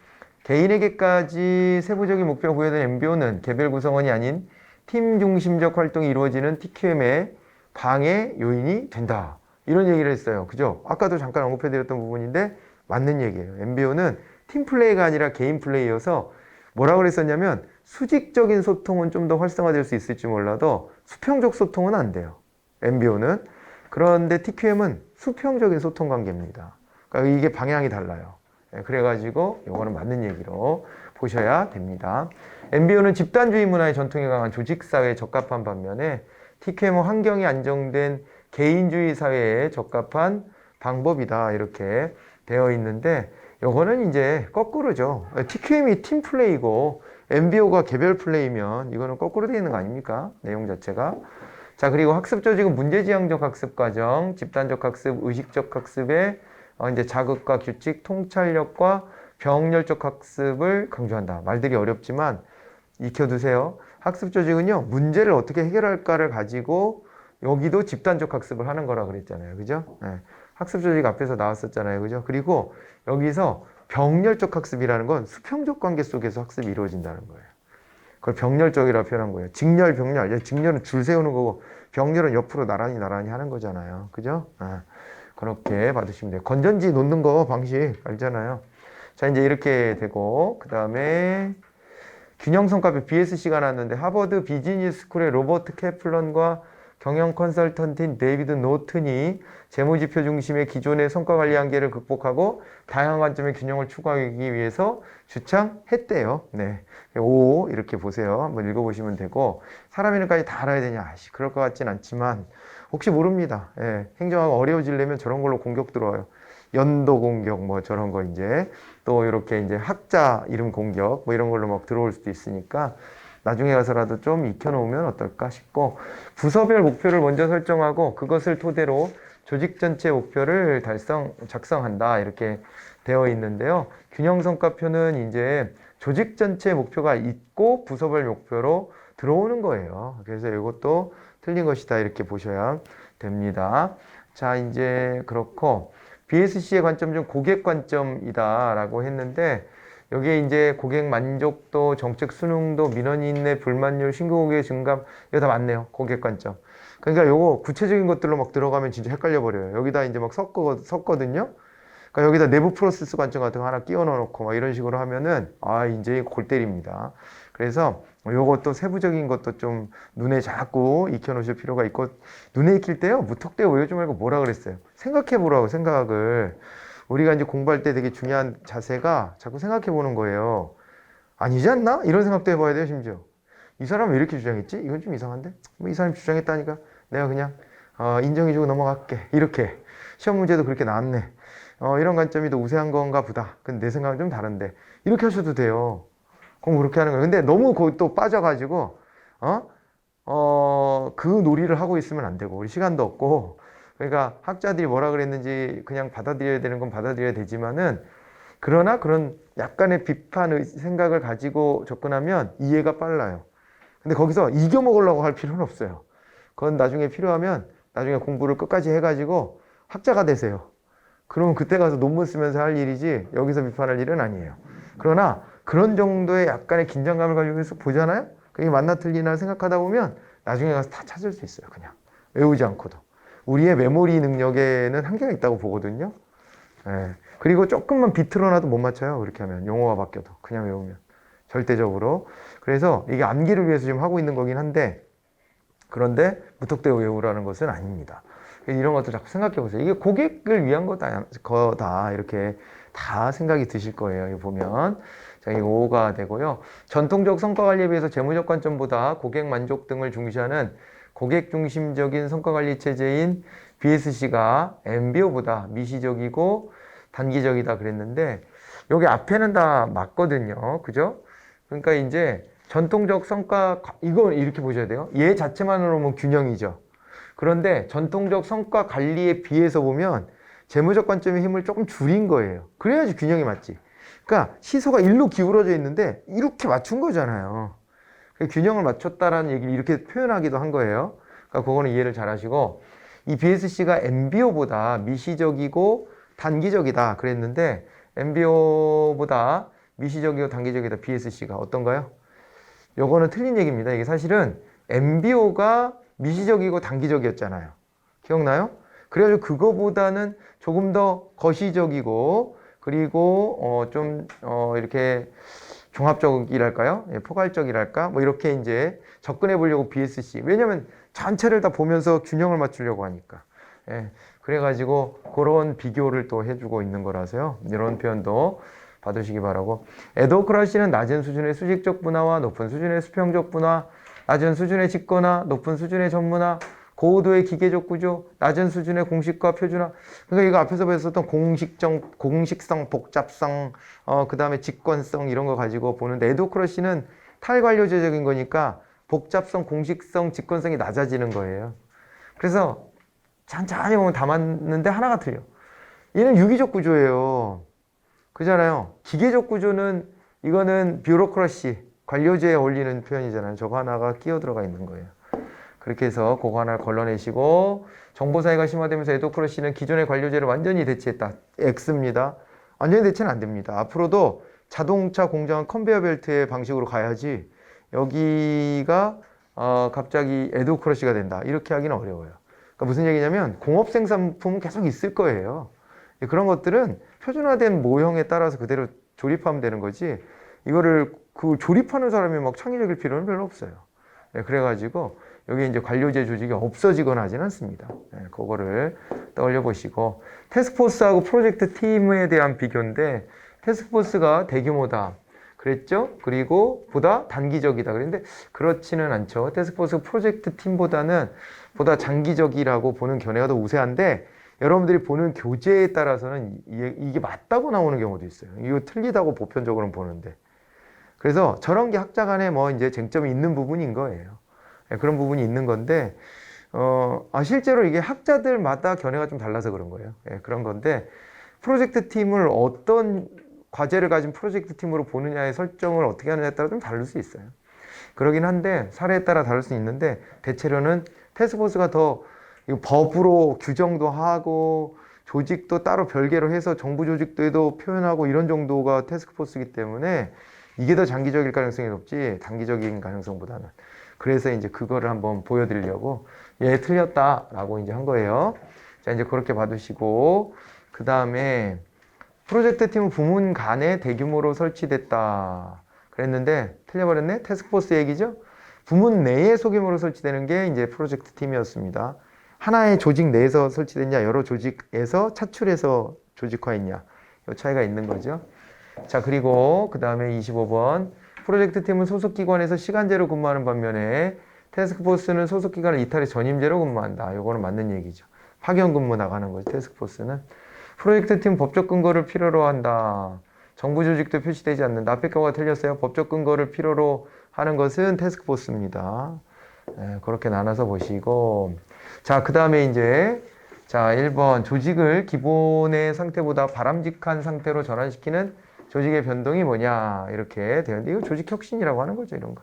S1: 개인에게까지 세부적인 목표가 부여된 MBO는 개별 구성원이 아닌 팀 중심적 활동이 이루어지는 TQM의 방해 요인이 된다. 이런 얘기를 했어요. 그죠? 아까도 잠깐 언급해드렸던 부분인데 맞는 얘기예요. MBO는 팀 플레이가 아니라 개인 플레이여서 뭐라고 그랬었냐면 수직적인 소통은 좀 더 활성화될 수 있을지 몰라도 수평적 소통은 안 돼요. MBO는. 그런데 TQM은 수평적인 소통 관계입니다. 그러니까 이게 방향이 달라요. 그래가지고 이거는 맞는 얘기로 보셔야 됩니다. MBO는 집단주의 문화의 전통에 강한 조직사회에 적합한 반면에 TQM은 환경이 안정된 개인주의 사회에 적합한 방법이다. 이렇게 되어 있는데 이거는 이제 거꾸로죠. TQM이 팀 플레이고 MBO가 개별 플레이면 이거는 거꾸로 되어 있는 거 아닙니까? 내용 자체가. 자, 그리고 학습 조직은 문제지향적 학습 과정, 집단적 학습, 의식적 학습에 이제 자극과 규칙, 통찰력과 병렬적 학습을 강조한다. 말들이 어렵지만 익혀두세요. 학습 조직은요, 문제를 어떻게 해결할까를 가지고 여기도 집단적 학습을 하는 거라 그랬잖아요. 그죠? 네. 학습 조직 앞에서 나왔었잖아요. 그죠? 그리고 여기서 병렬적 학습이라는 건 수평적 관계 속에서 학습이 이루어진다는 거예요. 그걸 병렬적이라 표현한 거예요. 직렬, 병렬. 직렬은 줄 세우는 거고 병렬은 옆으로 나란히 하는 거잖아요. 그죠? 그렇게 받으시면 돼요. 건전지 놓는 거 방식 알잖아요. 자, 이제 이렇게 되고 그 다음에 균형성과표 BSC가 나왔는데 하버드 비즈니스 스쿨의 로버트 캐플런과 경영 컨설턴트인 데이비드 노튼이 재무지표 중심의 기존의 성과관리 한계를 극복하고 다양한 관점의 균형을 추구하기 위해서 주창했대요. 네. 5 이렇게 보세요. 한번 읽어보시면 되고 사람 이름까지 다 알아야 되냐? 그럴 것 같진 않지만 혹시 모릅니다. 예, 행정하고 어려워지려면 저런 걸로 공격 들어와요. 연도 공격 뭐 저런 거 이제 또 이렇게 이제 학자 이름 공격 뭐 이런 걸로 막 들어올 수도 있으니까 나중에 가서라도 좀 익혀놓으면 어떨까 싶고 부서별 목표를 먼저 설정하고 그것을 토대로 조직 전체 목표를 작성한다 이렇게 되어 있는데요. 균형성과표는 이제 조직 전체 목표가 있고 부서별 목표로 들어오는 거예요. 그래서 이것도 틀린 것이다 이렇게 보셔야 됩니다. 자, 이제 그렇고 BSC의 관점 중 고객 관점이다 라고 했는데 여기에 이제 고객 만족도, 정책 순응도, 민원 인내, 불만율, 신규 고객 증감 이거 다 맞네요. 고객 관점. 그러니까 요거 구체적인 것들로 막 들어가면 진짜 헷갈려 버려요. 여기다 이제 막 섞거든요. 그러니까 여기다 내부 프로세스 관점 같은 거 하나 끼워 넣어놓고 막 이런 식으로 하면은 이제 골 때립니다. 그래서 요것도 세부적인 것도 좀 눈에 자꾸 익혀 놓으실 필요가 있고 눈에 익힐 때요 무턱대고 외우지 말고 뭐라 그랬어요? 생각해 보라고 생각을. 우리가 이제 공부할 때 되게 중요한 자세가 자꾸 생각해 보는 거예요. 아니지 않나? 이런 생각도 해봐야 돼요. 심지어 이 사람 왜 이렇게 주장했지? 이건 좀 이상한데? 뭐 이 사람이 주장했다니까 내가 그냥 인정해주고 넘어갈게. 이렇게 시험 문제도 그렇게 나왔네. 이런 관점이 더 우세한 건가 보다. 근데 내 생각은 좀 다른데 이렇게 하셔도 돼요. 공부 그렇게 하는 거예요. 근데 너무 거기 또 빠져가지고 그 놀이를 하고 있으면 안 되고 우리 시간도 없고 그러니까 학자들이 뭐라 그랬는지 그냥 받아들여야 되는 건 받아들여야 되지만은 그러나 그런 약간의 비판 생각을 가지고 접근하면 이해가 빨라요. 근데 거기서 이겨먹으려고 할 필요는 없어요. 그건 나중에 필요하면 나중에 공부를 끝까지 해가지고 학자가 되세요. 그러면 그때 가서 논문 쓰면서 할 일이지 여기서 비판할 일은 아니에요. 그러나 그런 정도의 약간의 긴장감을 가지고 계속 보잖아요. 그게 맞나 틀리나 생각하다 보면 나중에 가서 다 찾을 수 있어요. 그냥 외우지 않고도. 우리의 메모리 능력에는 한계가 있다고 보거든요. 예. 그리고 조금만 비틀어놔도 못 맞춰요. 그렇게 하면 용어가 바뀌어도 그냥 외우면 절대적으로. 그래서 이게 암기를 위해서 지금 하고 있는 거긴 한데 그런데 무턱대고 외우라는 것은 아닙니다. 이런 것도 자꾸 생각해 보세요. 이게 고객을 위한 거다 이렇게 다 생각이 드실 거예요. 이거 보면 자, 이거 5가 되고요. 전통적 성과 관리에 비해서 재무적 관점보다 고객 만족 등을 중시하는 고객 중심적인 성과 관리 체제인 BSC가 MBO보다 미시적이고 단기적이다 그랬는데 여기 앞에는 다 맞거든요. 그죠? 그러니까 이제 전통적 성과, 이거 이렇게 보셔야 돼요. 얘 자체만으로 보면 균형이죠. 그런데 전통적 성과 관리에 비해서 보면 재무적 관점의 힘을 조금 줄인 거예요. 그래야지 균형이 맞지. 그러니까 시소가 일로 기울어져 있는데 이렇게 맞춘 거잖아요. 균형을 맞췄다라는 얘기를 이렇게 표현하기도 한 거예요. 그러니까 그거는 이해를 잘 하시고 이 BSC가 MBO보다 미시적이고 단기적이다 그랬는데 MBO보다 미시적이고 단기적이다 BSC가 어떤가요? 요거는 틀린 얘기입니다. 이게 사실은 MBO가 미시적이고 단기적이었잖아요. 기억나요? 그래가지고 그거보다는 조금 더 거시적이고 그리고 이렇게 종합적이랄까요? 예, 포괄적이랄까? 뭐 이렇게 이제 접근해 보려고 BSC. 왜냐면 전체를 다 보면서 균형을 맞추려고 하니까. 예, 그래가지고 그런 비교를 또 해주고 있는 거라서요. 이런 표현도 받으시기 바라고. 에도크라시는 낮은 수준의 수직적 분화와 높은 수준의 수평적 분화, 낮은 수준의 직거나 높은 수준의 전문화, 고도의 기계적 구조, 낮은 수준의 공식과 표준화. 그러니까 이거 앞에서 배웠었던 공식성, 복잡성, 그 다음에 직권성 이런 거 가지고 보는데 에도크러시는 탈관료제적인 거니까 복잡성, 공식성, 직권성이 낮아지는 거예요. 그래서 천천히 보면 다 맞는데 하나가 틀려. 얘는 유기적 구조예요. 그잖아요. 기계적 구조는 이거는 뷰로크러시, 관료제에 어울리는 표현이잖아요. 저거 하나가 끼어 들어가 있는 거예요. 그렇게 해서 그거 하나를 걸러내시고 정보사회가 심화되면서 에도크러시는 기존의 관료제를 완전히 대체했다. X입니다. 완전히 대체는 안 됩니다. 앞으로도 자동차 공장 컨베이어 벨트의 방식으로 가야지 여기가 갑자기 에도크러시가 된다. 이렇게 하기는 어려워요. 그러니까 무슨 얘기냐면 공업 생산품은 계속 있을 거예요. 그런 것들은 표준화된 모형에 따라서 그대로 조립하면 되는 거지 이거를 그 조립하는 사람이 막 창의적일 필요는 별로 없어요. 네, 그래가지고 여기 이제 관료제 조직이 없어지거나 하진 않습니다. 네, 그거를 떠올려 보시고 태스크포스하고 프로젝트 팀에 대한 비교인데 태스크포스가 대규모다 그랬죠? 그리고 보다 단기적이다 그랬는데 그렇지는 않죠. 태스크포스 프로젝트 팀보다는 보다 장기적이라고 보는 견해가 더 우세한데 여러분들이 보는 교재에 따라서는 이게 맞다고 나오는 경우도 있어요. 이거 틀리다고 보편적으로는 보는데. 그래서 저런 게 학자 간에 뭐 이제 쟁점이 있는 부분인 거예요. 그런 부분이 있는 건데, 실제로 이게 학자들마다 견해가 좀 달라서 그런 거예요. 그런 건데, 프로젝트 팀을 어떤 과제를 가진 프로젝트 팀으로 보느냐의 설정을 어떻게 하느냐에 따라 좀 다를 수 있어요. 그러긴 한데, 사례에 따라 다를 수 있는데, 대체로는 태스크포스가 더 법으로 규정도 하고, 조직도 따로 별개로 해서 정부 조직도에도 표현하고 이런 정도가 태스크포스이기 때문에 이게 더 장기적일 가능성이 높지 단기적인 가능성보다는. 그래서 이제 그거를 한번 보여드리려고 얘 틀렸다라고 이제 한 거예요. 자, 이제 그렇게 봐두시고 그 다음에 프로젝트 팀은 부문 간에 대규모로 설치됐다 그랬는데 틀려버렸네. 태스크포스 얘기죠. 부문 내에 소규모로 설치되는 게 이제 프로젝트 팀이었습니다. 하나의 조직 내에서 설치됐냐, 여러 조직에서 차출해서 조직화했냐, 이 차이가 있는 거죠. 자, 그리고 그 다음에 25번. 프로젝트 팀은 소속기관에서 시간제로 근무하는 반면에 태스크포스는 소속기관을 이탈해 전임제로 근무한다. 요거는 맞는 얘기죠. 파견 근무 나가는 거죠, 태스크포스는. 프로젝트 팀 법적 근거를 필요로 한다. 정부 조직도 표시되지 않는다. 앞에 거가 틀렸어요. 법적 근거를 필요로 하는 것은 태스크포스입니다. 네, 그렇게 나눠서 보시고. 자, 그 다음에 이제, 자, 1번. 조직을 기본의 상태보다 바람직한 상태로 전환시키는 조직의 변동이 뭐냐. 이렇게 되는데, 이거 조직혁신이라고 하는 거죠, 이런 거.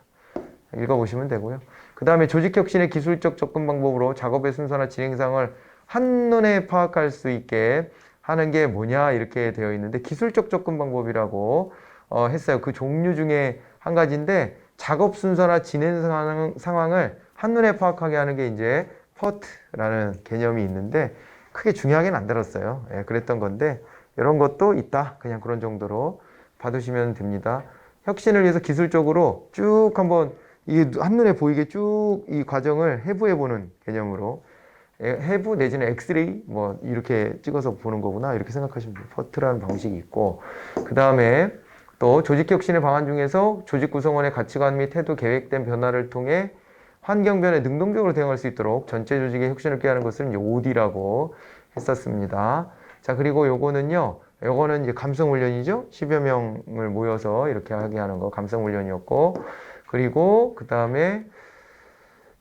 S1: 읽어보시면 되고요. 그 다음에 조직혁신의 기술적 접근 방법으로 작업의 순서나 진행상을 한눈에 파악할 수 있게 하는 게 뭐냐. 이렇게 되어 있는데, 기술적 접근 방법이라고 했어요. 그 종류 중에 한 가지인데, 작업 순서나 진행 상황을 한눈에 파악하게 하는 게 이제 퍼트라는 개념이 있는데 크게 중요하게는 안 들었어요. 예, 그랬던 건데 이런 것도 있다. 그냥 그런 정도로 봐두시면 됩니다. 혁신을 위해서 기술적으로 쭉 한번 이 한눈에 보이게 쭉 이 과정을 해부해 보는 개념으로 해부 내지는 엑스레이 뭐 이렇게 찍어서 보는 거구나 이렇게 생각하시면 돼요. 퍼트라는 방식이 있고 그 다음에 또 조직혁신의 방안 중에서 조직 구성원의 가치관 및 태도 계획된 변화를 통해 환경 변화에 능동적으로 대응할 수 있도록 전체 조직의 혁신을 꾀하는 것을 이제 OD라고 했었습니다. 자, 그리고 요거는 이제 감성훈련이죠. 10여 명을 모여서 이렇게 하게 하는 거 감성훈련이었고, 그리고 그 다음에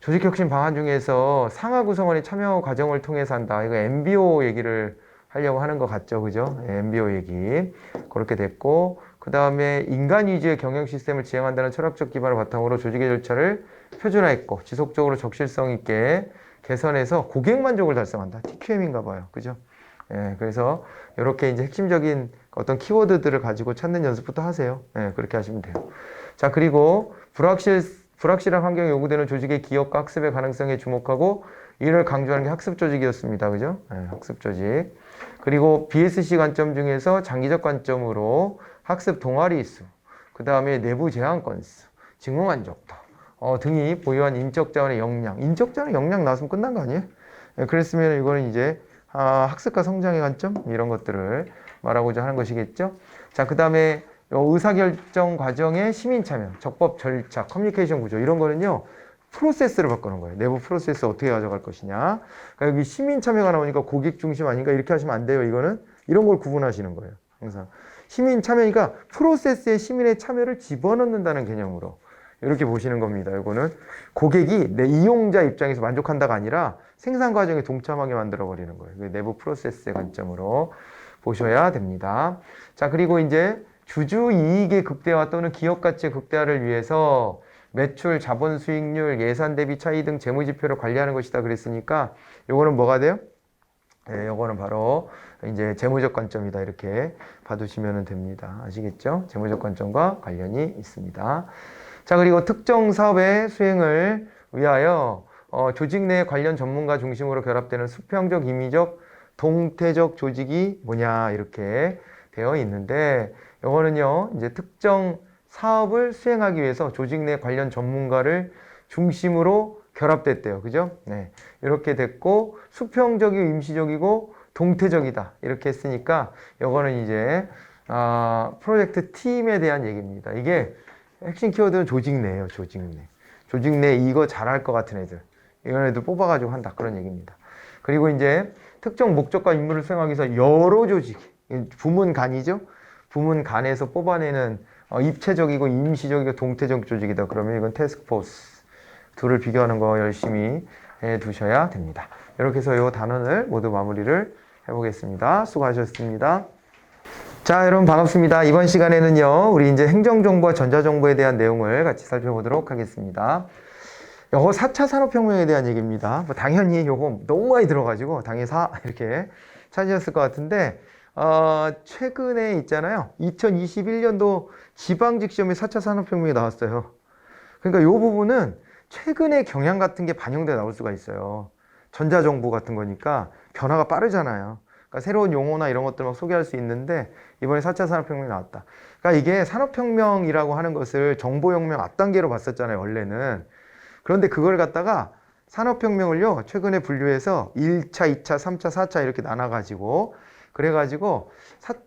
S1: 조직혁신 방안 중에서 상하 구성원이 참여 과정을 통해서 한다. 이거 MBO 얘기를 하려고 하는 것 같죠. 그죠? MBO 얘기. 그렇게 됐고, 그 다음에 인간 위주의 경영 시스템을 지향한다는 철학적 기반을 바탕으로 조직의 절차를 표준화했고, 지속적으로 적실성 있게 개선해서 고객 만족을 달성한다. TQM인가 봐요. 그죠? 예, 그래서 이렇게 이제 핵심적인 어떤 키워드들을 가지고 찾는 연습부터 하세요. 예, 그렇게 하시면 돼요. 자, 그리고 불확실한 환경에 요구되는 조직의 기업과 학습의 가능성에 주목하고 이를 강조하는 게 학습 조직이었습니다. 그죠? 예, 학습 조직. 그리고 BSC 관점 중에서 장기적 관점으로 학습 동아리 수, 그 다음에 내부 제한 건수, 직무 만족도 등이 보유한 인적 자원의 역량. 인적 자원의 역량 나왔으면 끝난 거 아니에요? 예, 그랬으면 이거는 이제 학습과 성장의 관점 이런 것들을 말하고자 하는 것이겠죠. 자, 그 다음에 의사결정 과정의 시민 참여, 적법 절차, 커뮤니케이션 구조 이런 거는요 프로세스를 바꾸는 거예요. 내부 프로세스 어떻게 가져갈 것이냐. 그러니까 여기 시민 참여가 나오니까 고객 중심 아닌가 이렇게 하시면 안 돼요. 이거는 이런 걸 구분하시는 거예요. 항상 시민 참여니까 프로세스에 시민의 참여를 집어넣는다는 개념으로 이렇게 보시는 겁니다. 이거는 고객이 내 이용자 입장에서 만족한다가 아니라 생산 과정에 동참하게 만들어 버리는 거예요. 내부 프로세스의 관점으로 보셔야 됩니다. 자, 그리고 이제 주주 이익의 극대화 또는 기업 가치의 극대화를 위해서 매출, 자본 수익률, 예산 대비 차이 등 재무 지표를 관리하는 것이다 그랬으니까 요거는 뭐가 돼요? 네, 요거는 바로 이제 재무적 관점이다 이렇게 봐두시면 됩니다. 아시겠죠? 재무적 관점과 관련이 있습니다. 자, 그리고 특정 사업의 수행을 위하여 조직 내 관련 전문가 중심으로 결합되는 수평적, 임의적, 동태적 조직이 뭐냐 이렇게 되어 있는데 이거는요 이제 특정 사업을 수행하기 위해서 조직 내 관련 전문가를 중심으로 결합됐대요. 그죠? 네. 이렇게 됐고 수평적이고 임시적이고 동태적이다 이렇게 했으니까 이거는 이제 프로젝트 팀에 대한 얘기입니다. 이게 핵심 키워드는 조직 내예요. 조직 내. 조직 내 이거 잘할 것 같은 애들. 이런 애들 뽑아가지고 한다. 그런 얘기입니다. 그리고 이제 특정 목적과 임무를 수행하기 위해서 여러 조직, 부문 간이죠? 부문 간에서 뽑아내는 입체적이고 임시적이고 동태적 조직이다. 그러면 이건 태스크포스. 둘을 비교하는 거 열심히 해 두셔야 됩니다. 이렇게 해서 이 단원을 모두 마무리를 해보겠습니다. 수고하셨습니다. 자, 여러분 반갑습니다. 이번 시간에는요, 우리 이제 행정정보와 전자정보에 대한 내용을 같이 살펴보도록 하겠습니다. 요거 4차 산업혁명에 대한 얘기입니다. 뭐 당연히 요거 너무 많이 들어가지고 당연히 이렇게 찾으셨을 것 같은데 최근에 있잖아요. 2021년도 지방직 시험에 4차 산업혁명이 나왔어요. 그러니까 요 부분은 최근의 경향 같은 게 반영돼 나올 수가 있어요. 전자정보 같은 거니까 변화가 빠르잖아요. 그러니까 새로운 용어나 이런 것들 막 소개할 수 있는데 이번에 4차 산업혁명이 나왔다. 그러니까 이게 산업혁명이라고 하는 것을 정보혁명 앞단계로 봤었잖아요. 원래는. 그런데 그걸 갖다가 산업혁명을요 최근에 분류해서 1차, 2차, 3차, 4차 이렇게 나눠가지고 그래가지고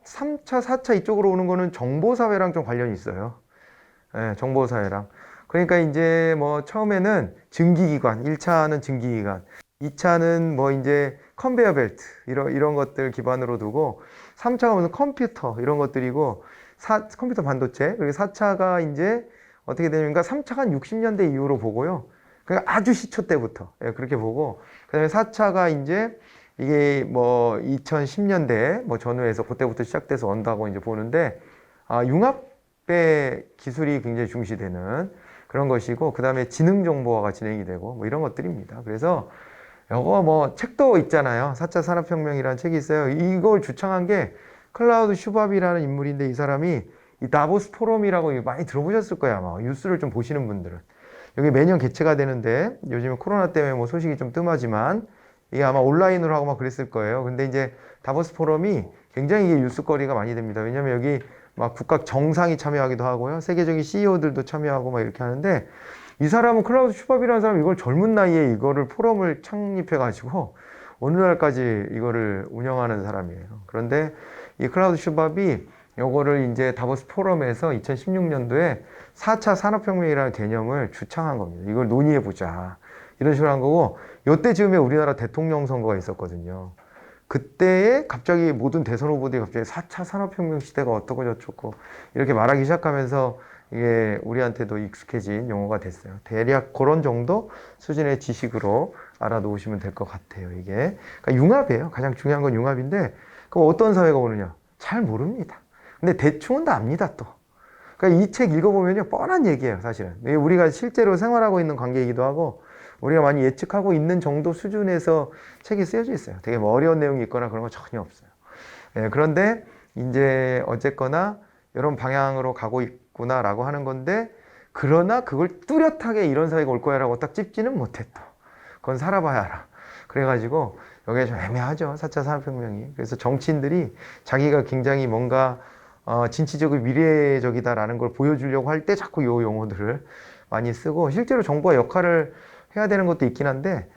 S1: 3차, 4차 이쪽으로 오는 거는 정보사회랑 좀 관련이 있어요. 네, 정보사회랑. 그러니까 이제 뭐 처음에는 증기기관, 1차는 증기기관, 2차는 뭐 이제 컨베이어 벨트 이런 것들 기반으로 두고 3차가 무슨 컴퓨터 이런 것들이고 컴퓨터 반도체 그리고 4차가 이제 어떻게 되는가 3차가 한 60년대 이후로 보고요. 그러니까 아주 시초 때부터 그렇게 보고 그다음에 4차가 이제 이게 뭐 2010년대 뭐 전후에서 그때부터 시작돼서 온다고 이제 보는데 융합의 기술이 굉장히 중시되는 그런 것이고 그다음에 지능 정보화가 진행이 되고 뭐 이런 것들입니다. 그래서 요거 뭐 책도 있잖아요. 4차 산업혁명이라는 책이 있어요. 이걸 주창한 게 클라우드 슈밥이라는 인물인데 이 사람이 이 다보스 포럼이라고 많이 들어보셨을 거야 아마 뉴스를 좀 보시는 분들은 여기 매년 개최가 되는데 요즘에 코로나 때문에 뭐 소식이 좀 뜸하지만 이게 아마 온라인으로 하고 막 그랬을 거예요. 근데 이제 다보스 포럼이 굉장히 이게 뉴스거리가 많이 됩니다. 왜냐하면 여기 막 국가 정상이 참여하기도 하고요. 세계적인 CEO들도 참여하고 막 이렇게 하는데 이 사람은 클라우스 슈밥이라는 사람이 이걸 젊은 나이에 이거를 포럼을 창립해가지고 오늘날까지 이거를 운영하는 사람이에요. 그런데 이 클라우스 슈밥이 요거를 이제 다보스 포럼에서 2016년도에 4차 산업혁명이라는 개념을 주창한 겁니다. 이걸 논의해보자. 이런 식으로 한 거고, 요때 즈음에 우리나라 대통령 선거가 있었거든요. 그때에 갑자기 모든 대선 후보들이 갑자기 4차 산업혁명 시대가 어떻고 저쩌고 이렇게 말하기 시작하면서 이게 우리한테도 익숙해진 용어가 됐어요. 대략 그런 정도 수준의 지식으로 알아놓으시면 될 것 같아요. 이게. 그러니까 융합이에요. 가장 중요한 건 융합인데, 그럼 어떤 사회가 오느냐? 잘 모릅니다. 근데 대충은 다 압니다, 또. 그러니까 이 책 읽어보면요, 뻔한 얘기예요, 사실은. 우리가 실제로 생활하고 있는 관계이기도 하고, 우리가 많이 예측하고 있는 정도 수준에서 책이 쓰여져 있어요. 되게 뭐 어려운 내용이 있거나 그런 거 전혀 없어요. 예, 그런데 이제 어쨌거나 이런 방향으로 가고 있구나라고 하는 건데, 그러나 그걸 뚜렷하게 이런 사회가 올 거야라고 딱 찝지는 못했다. 그건 살아봐야 알아. 그래가지고 여기에 좀 애매하죠, 4차 산업혁명이. 그래서 정치인들이 자기가 굉장히 뭔가 진취적이고 미래적이다라는 걸 보여주려고 할 때 자꾸 요 용어들을 많이 쓰고, 실제로 정부가 역할을 해야 되는 것도 있긴 한데,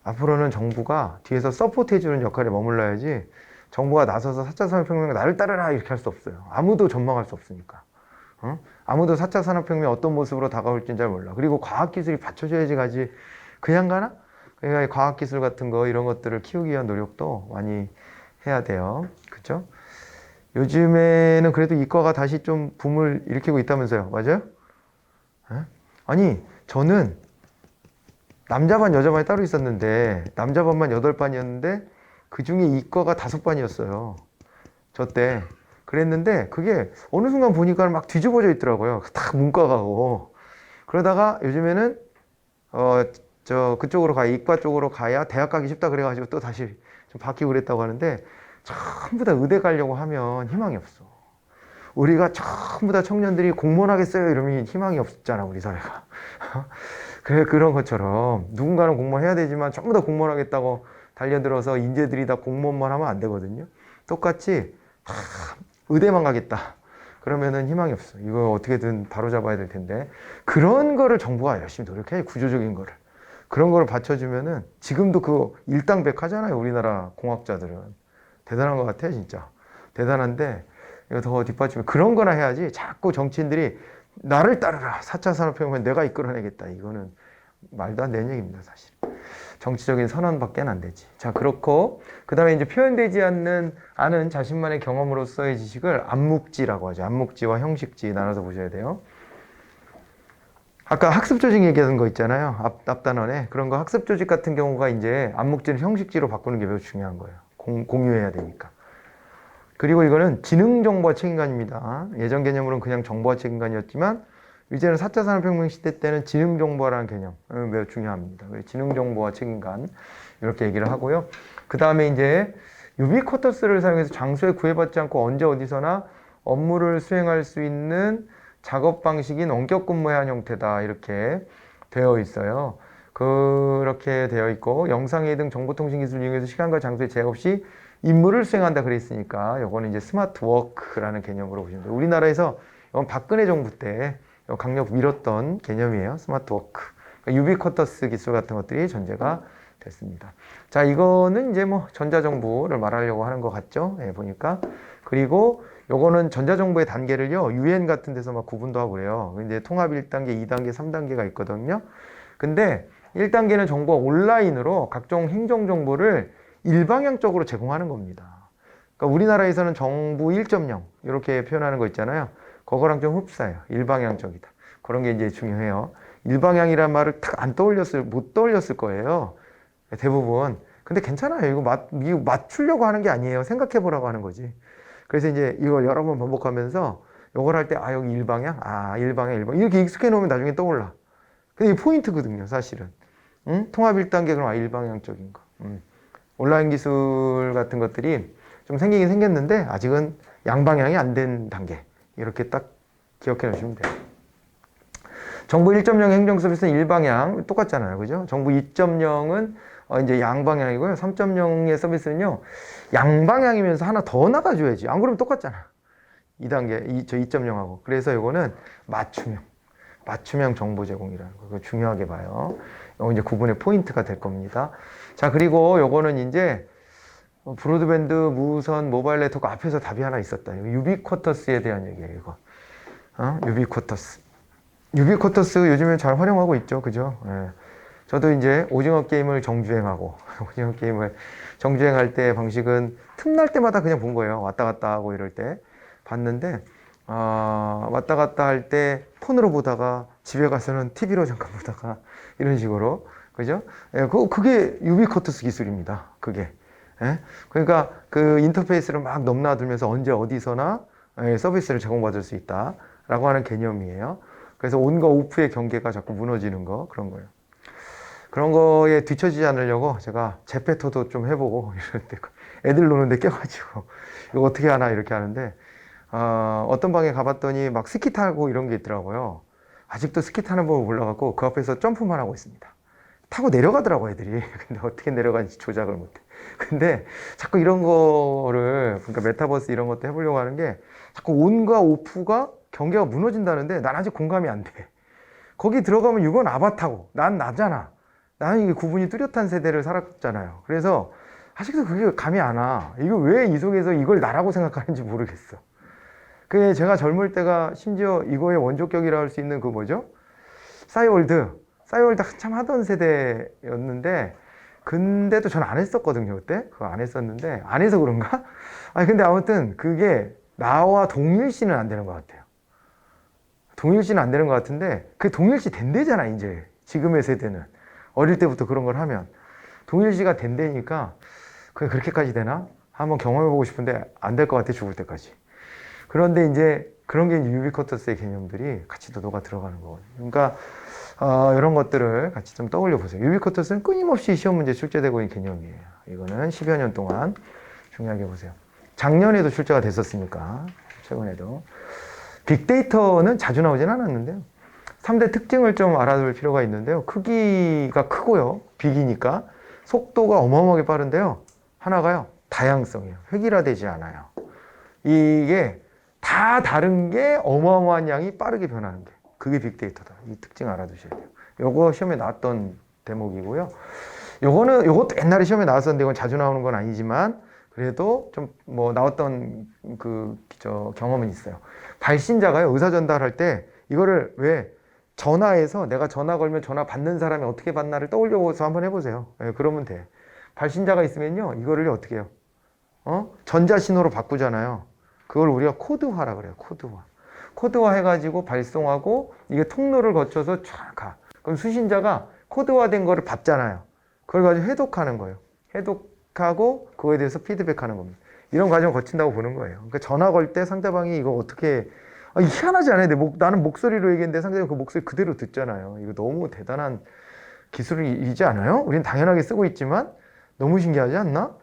S1: 앞으로는 정부가 뒤에서 서포트 해주는 역할에 머물러야지, 정부가 나서서 4차 산업혁명에 나를 따르라 이렇게 할 수 없어요. 아무도 전망할 수 없으니까. 아무도 4차 산업혁명이 어떤 모습으로 다가올지는 잘 몰라. 그리고 과학기술이 받쳐줘야지 가지. 그냥 가나? 그러니까 과학기술 같은 거 이런 것들을 키우기 위한 노력도 많이 해야 돼요. 그렇죠? 요즘에는 그래도 이과가 다시 좀 붐을 일으키고 있다면서요. 맞아요? 에? 아니, 저는 남자반 여자반이 따로 있었는데 남자반만 8반이었는데 그중에 이과가 5반이었어요. 저 때. 그랬는데 그게 어느 순간 보니까 막 뒤집어져 있더라고요. 다 문과가고. 그러다가 요즘에는 그쪽으로 가야, 이과 쪽으로 가야 대학 가기 쉽다 그래가지고 또 다시 좀 바뀌고 그랬다고 하는데, 전부 다 의대 가려고 하면 희망이 없어. 우리가 전부 다 청년들이 공무원 하겠어요 이러면 희망이 없잖아, 우리 사회가. 그래, 그런 것처럼 누군가는 공무원 해야 되지만 전부 다 공무원 하겠다고 달려들어서 인재들이 다 공무원만 하면 안 되거든요. 똑같이 다 의대만 가겠다 그러면은 희망이 없어. 이거 어떻게든 바로잡아야 될 텐데, 그런 거를 정부가 열심히 노력해. 구조적인 거를, 그런 거를 받쳐주면은, 지금도 그 일당백하잖아요, 우리나라 공학자들은. 대단한 것 같아, 진짜. 대단한데, 이거 더 뒷받침해. 그런 거나 해야지, 자꾸 정치인들이 나를 따르라, 4차 산업혁명 내가 이끌어내겠다. 이거는 말도 안 되는 얘기입니다, 사실. 정치적인 선언밖에 안 되지. 자, 그렇고, 그 다음에 이제 표현되지 않은 자신만의 경험으로서의 지식을 암묵지라고 하죠. 암묵지와 형식지 나눠서 보셔야 돼요. 아까 학습 조직 얘기하는 거 있잖아요. 앞단원에. 그런 거 학습 조직 같은 경우가 이제 암묵지를 형식지로 바꾸는 게 매우 중요한 거예요. 공유해야 되니까. 그리고 이거는 지능정보화 책임관입니다. 예전 개념으로는 그냥 정보화 책임관이었지만, 이제는 4차 산업혁명 시대 때는 지능정보화라는 개념 매우 중요합니다. 지능정보화 책임관 이렇게 얘기를 하고요. 그 다음에 이제 유비쿼터스를 사용해서 장소에 구애받지 않고 언제 어디서나 업무를 수행할 수 있는 작업 방식인 원격 근무의 한 형태다, 이렇게 되어 있어요. 그렇게 되어 있고, 영상회의 등 정보통신 기술을 이용해서 시간과 장소에 제약 없이 임무를 수행한다 그랬으니까, 요거는 이제 스마트 워크라는 개념으로 보시면 돼요. 우리나라에서 이건 박근혜 정부 때 강력 밀었던 개념이에요. 스마트 워크. 그러니까 유비쿼터스 기술 같은 것들이 전제가 됐습니다. 자, 이거는 이제 뭐 전자정부를 말하려고 하는 것 같죠? 예, 보니까. 그리고 요거는 전자정부의 단계를요, UN 같은 데서 막 구분도 하고 그래요. 근데 통합 1단계, 2단계, 3단계가 있거든요. 근데 1단계는 정부가 온라인으로 각종 행정정보를 일방향적으로 제공하는 겁니다. 그러니까 우리나라에서는 정부 1.0 이렇게 표현하는 거 있잖아요. 그거랑 좀 흡사해요. 일방향적이다. 그런 게 이제 중요해요. 일방향이란 말을 딱 못 떠올렸을 거예요. 대부분. 근데 괜찮아요. 이거 맞추려고 하는 게 아니에요. 생각해 보라고 하는 거지. 그래서 이제 이걸 여러 번 반복하면서 이걸 할 때, 여기 일방향? 일방향. 이렇게 익숙해 놓으면 나중에 떠올라. 근데 이게 포인트거든요, 사실은. 응? 통합 1단계, 그럼 일방향적인 거. 온라인 기술 같은 것들이 좀 생기긴 생겼는데, 아직은 양방향이 안 된 단계. 이렇게 딱 기억해 놓으시면 돼요. 정부 1.0 행정 서비스는 일방향 똑같잖아요. 그죠? 정부 2.0은 이제 양방향이고요. 3.0의 서비스는요, 양방향이면서 하나 더 나가줘야지. 안 그러면 똑같잖아. 2단계, 저 2.0하고. 그래서 이거는 맞춤형 정보 제공이라는 거. 그거 중요하게 봐요. 이거 이제 구분의 포인트가 될 겁니다. 자, 그리고 요거는 이제 브로드밴드, 무선, 모바일 네트워크 앞에서 답이 하나 있었다. 유비쿼터스에 대한 얘기예요, 이거. 유비쿼터스. 유비쿼터스 요즘에 잘 활용하고 있죠. 그죠? 예. 저도 이제 오징어 게임을 정주행하고, 오징어 게임을 정주행할 때 방식은 틈날 때마다 그냥 본 거예요. 왔다 갔다 하고 이럴 때. 봤는데, 왔다 갔다 할 때 폰으로 보다가 집에 가서는 TV로 잠깐 보다가 이런 식으로. 그죠? 예, 그게 유비쿼터스 기술입니다. 그게. 예? 그러니까 그 인터페이스를 막 넘나들면서 언제 어디서나 서비스를 제공받을 수 있다라고 하는 개념이에요. 그래서 온과 오프의 경계가 자꾸 무너지는 거, 그런 거예요. 그런 거에 뒤처지지 않으려고 제가 제페토도 좀 해보고 이럴 때 애들 노는데 껴가지고 이거 어떻게 하나 이렇게 하는데 어떤 방에 가봤더니 막 스키 타고 이런 게 있더라고요. 아직도 스키 타는 법을 몰라갖고 그 앞에서 점프만 하고 있습니다. 타고 내려가더라고 애들이. 근데 어떻게 내려가는지 조작을 못해. 근데 자꾸 이런 거를, 그러니까 메타버스 이런 것도 해보려고 하는 게 자꾸 온과 오프가 경계가 무너진다는데 난 아직 공감이 안 돼. 거기 들어가면 이건 아바타고 난 나잖아. 나는 이게 구분이 뚜렷한 세대를 살았잖아요. 그래서 아직도 그게 감이 안 와. 이거 왜 이 속에서 이걸 나라고 생각하는지 모르겠어. 그게 제가 젊을 때가 심지어 이거의 원조격이라 할 수 있는 그 뭐죠? 싸이월드 한참 하던 세대였는데, 근데도 전 안 했었거든요, 그때. 그거 안 했었는데, 안 해서 그런가? 아니, 근데 아무튼 그게 나와 동일시는 안 되는 것 같아요. 동일시는 안 되는 것 같은데, 그 동일시 된대잖아, 이제. 지금의 세대는. 어릴 때부터 그런 걸 하면. 동일시가 된다니까, 그게 그렇게까지 되나? 한번 경험해보고 싶은데, 안 될 것 같아, 죽을 때까지. 그런데 이제, 그런 게 유비쿼터스의 개념들이 같이 또 녹아 들어가는 거거든요. 그러니까, 이런 것들을 같이 좀 떠올려 보세요. 유비쿼터스는 끊임없이 시험 문제 출제되고 있는 개념이에요. 이거는 10여 년 동안 중요하게 보세요. 작년에도 출제가 됐었으니까, 최근에도. 빅데이터는 자주 나오진 않았는데요. 3대 특징을 좀 알아둘 필요가 있는데요. 크기가 크고요. 빅이니까. 속도가 어마어마하게 빠른데요. 하나가요. 다양성이에요. 획일화되지 않아요. 이게 다 다른 게 어마어마한 양이 빠르게 변하는 게. 그게 빅데이터다. 이 특징 알아두셔야 돼요. 요거 시험에 나왔던 대목이고요. 요것도 옛날에 시험에 나왔었는데 이건 자주 나오는 건 아니지만 그래도 좀 뭐 나왔던 경험은 있어요. 발신자가요, 의사 전달할 때 이거를 왜 전화해서 내가 전화 걸면 전화 받는 사람이 어떻게 받나를 떠올려서 한번 해보세요. 네, 그러면 돼. 발신자가 있으면요, 이거를 어떻게 해요? 전자신호로 바꾸잖아요. 그걸 우리가 코드화라 그래요. 코드화 해가지고 발송하고 이게 통로를 거쳐서 쫙 가. 그럼 수신자가 코드화된 거를 받잖아요. 그걸 가지고 해독하는 거예요. 해독하고 그거에 대해서 피드백하는 겁니다. 이런 과정을 거친다고 보는 거예요. 그러니까 전화 걸 때 상대방이 이거 어떻게 희한하지 않아요? 나는 목소리로 얘기했는데 상대방이 그 목소리 그대로 듣잖아요. 이거 너무 대단한 기술이지 않아요? 우린 당연하게 쓰고 있지만 너무 신기하지 않나?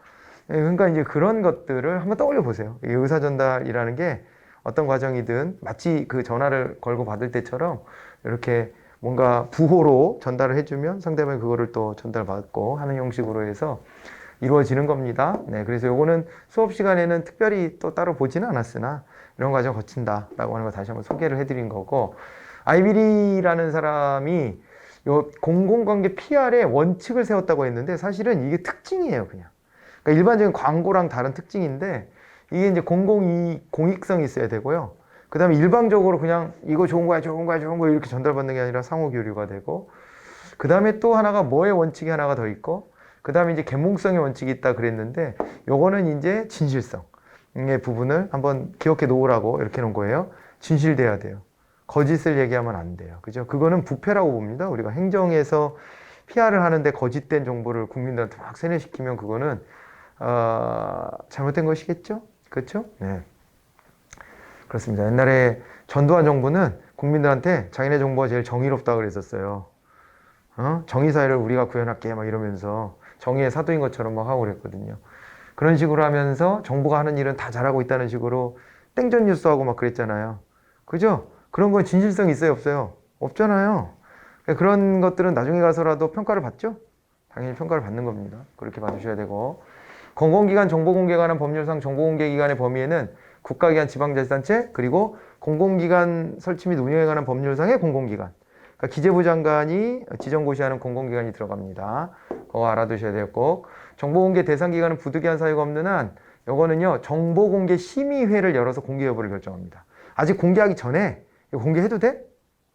S1: 그러니까 이제 그런 것들을 한번 떠올려 보세요. 의사 전달이라는 게 어떤 과정이든 마치 그 전화를 걸고 받을 때처럼 이렇게 뭔가 부호로 전달을 해주면 상대방이 그거를 또 전달받고 하는 형식으로 해서 이루어지는 겁니다. 네, 그래서 요거는 수업 시간에는 특별히 또 따로 보지는 않았으나 이런 과정 거친다라고 하는 거 다시 한번 소개를 해드린 거고, 아이비리라는 사람이 요 공공관계 PR의 원칙을 세웠다고 했는데 사실은 이게 특징이에요, 그냥. 그러니까 일반적인 광고랑 다른 특징인데 이게 이제 공익성이 있어야 되고요. 그 다음에 일방적으로 그냥 이거 좋은 거야 이렇게 전달받는 게 아니라 상호 교류가 되고, 그 다음에 또 하나가 뭐의 원칙이 하나가 더 있고, 그 다음에 이제 계몽성의 원칙이 있다 그랬는데 요거는 이제 진실성의 부분을 한번 기억해 놓으라고 이렇게 놓은 거예요. 진실돼야 돼요. 거짓을 얘기하면 안 돼요. 그죠? 그거는 부패라고 봅니다. 우리가 행정에서 PR을 하는데 거짓된 정보를 국민들한테 막 세뇌시키면 그거는 잘못된 것이겠죠? 그렇죠? 네. 그렇습니다. 옛날에 전두환 정부는 국민들한테 자기네 정부가 제일 정의롭다고 그랬었어요. 정의사회를 우리가 구현할게 막 이러면서 정의의 사도인 것처럼 막 하고 그랬거든요. 그런 식으로 하면서 정부가 하는 일은 다 잘하고 있다는 식으로 땡전 뉴스하고 막 그랬잖아요. 그죠? 그런 건 진실성이 있어요, 없어요? 없잖아요. 그런 것들은 나중에 가서라도 평가를 받죠? 당연히 평가를 받는 겁니다. 그렇게 봐주셔야 되고, 공공기관 정보공개에 관한 법률상 정보공개기관의 범위에는 국가기관, 지방자치단체, 그리고 공공기관 설치 및 운영에 관한 법률상의 공공기관, 그러니까 기재부 장관이 지정고시하는 공공기관이 들어갑니다. 그거 알아두셔야 돼요. 꼭. 정보공개 대상기관은 부득이한 사유가 없는 한 요거는요, 정보공개 심의회를 열어서 공개 여부를 결정합니다. 아직 공개하기 전에 이거 공개해도 돼?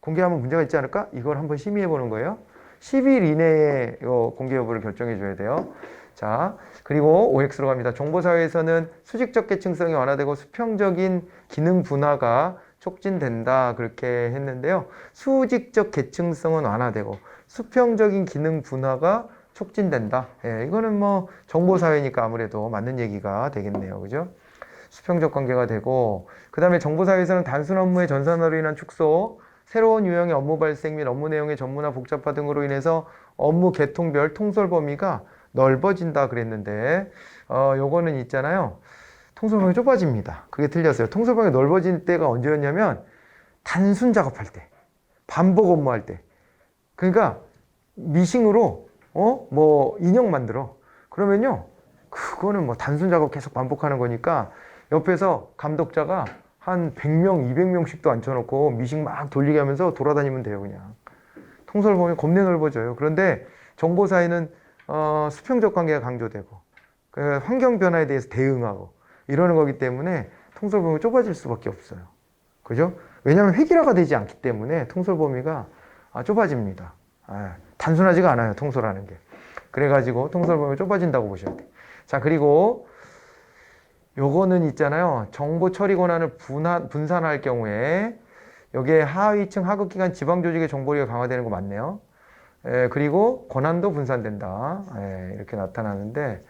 S1: 공개하면 문제가 있지 않을까? 이걸 한번 심의해 보는 거예요. 10일 이내에 이거 공개 여부를 결정해 줘야 돼요. 자, 그리고 OX로 갑니다. 정보사회에서는 수직적 계층성이 완화되고 수평적인 기능 분화가 촉진된다. 그렇게 했는데요. 수직적 계층성은 완화되고 수평적인 기능 분화가 촉진된다. 예, 이거는 뭐 정보사회니까 아무래도 맞는 얘기가 되겠네요. 그죠? 수평적 관계가 되고, 그 다음에 정보사회에서는 단순 업무의 전산화로 인한 축소, 새로운 유형의 업무 발생 및 업무 내용의 전문화 복잡화 등으로 인해서 업무 계통별 통솔 범위가 넓어진다 그랬는데, 요거는 있잖아요. 통솔 범위 좁아집니다. 그게 틀렸어요. 통솔 범위 넓어진 때가 언제였냐면 단순 작업할 때, 반복 업무할 때. 그러니까 미싱으로 뭐 인형 만들어. 그러면요, 그거는 뭐 단순 작업 계속 반복하는 거니까 옆에서 감독자가 한 100명, 200명씩도 앉혀놓고 미싱 막 돌리게 하면서 돌아다니면 돼요, 그냥. 통솔 범위 겁내 넓어져요. 그런데 정보사회는 수평적 관계가 강조되고, 그 환경 변화에 대해서 대응하고 이러는 거기 때문에 통솔 범위가 좁아질 수밖에 없어요. 그죠? 왜냐하면 획일화가 되지 않기 때문에 통솔 범위가 좁아집니다. 단순하지가 않아요, 통솔하는 게. 그래가지고 통솔 범위가 좁아진다고 보셔야 돼요. 자, 그리고 요거는 있잖아요. 정보 처리 권한을 분산할 경우에 여기에 하위층, 하급기관, 지방조직의 정보력이 강화되는 거 맞네요. 그리고 권한도 분산된다. 이렇게 나타나는데,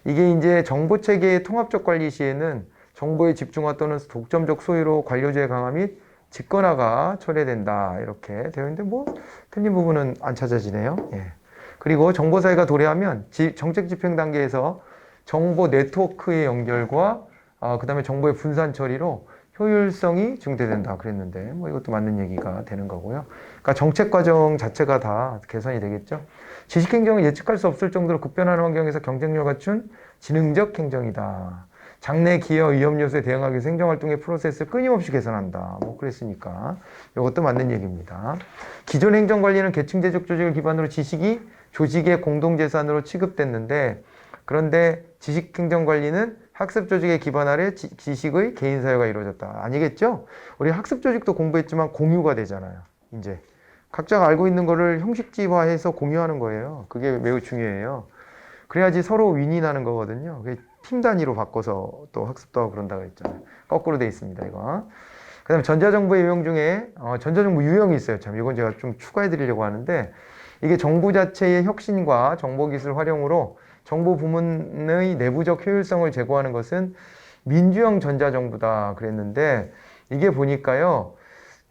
S1: 이게 이제 정보체계의 통합적 관리 시에는 정보의 집중화 또는 독점적 소유로 관료제의 강화 및 직권화가 철회된다. 이렇게 되어 있는데, 뭐 틀린 부분은 안 찾아지네요. 그리고 정보사회가 도래하면 정책 집행 단계에서 정보 네트워크의 연결과 그 다음에 정보의 분산 처리로 효율성이 증대된다 그랬는데, 뭐 이것도 맞는 얘기가 되는 거고요. 그러니까 정책 과정 자체가 다 개선이 되겠죠. 지식행정은 예측할 수 없을 정도로 급변하는 환경에서 경쟁력 갖춘 지능적 행정이다. 장래 기여 위험 요소에 대응하기 위해서 행정활동의 프로세스를 끊임없이 개선한다. 뭐 그랬으니까 이것도 맞는 얘기입니다. 기존 행정관리는 계층제적 조직을 기반으로 지식이 조직의 공동재산으로 취급됐는데, 그런데 지식행정관리는 학습조직의 기반 아래 지식의 개인 사유가 이루어졌다. 아니겠죠? 우리 학습조직도 공부했지만 공유가 되잖아요. 이제 각자가 알고 있는 거를 형식지화해서 공유하는 거예요. 그게 매우 중요해요. 그래야지 서로 윈이 나는 거거든요. 팀 단위로 바꿔서 또 학습도 하고 그런다고 했잖아요. 거꾸로 돼 있습니다, 이거. 그 다음에 전자정보의 유형 중에 전자정보 유형이 있어요. 참, 이건 제가 좀 추가해 드리려고 하는데, 이게 정부 자체의 혁신과 정보기술 활용으로 정보 부문의 내부적 효율성을 제고하는 것은 민주형 전자정부다 그랬는데, 이게 보니까요,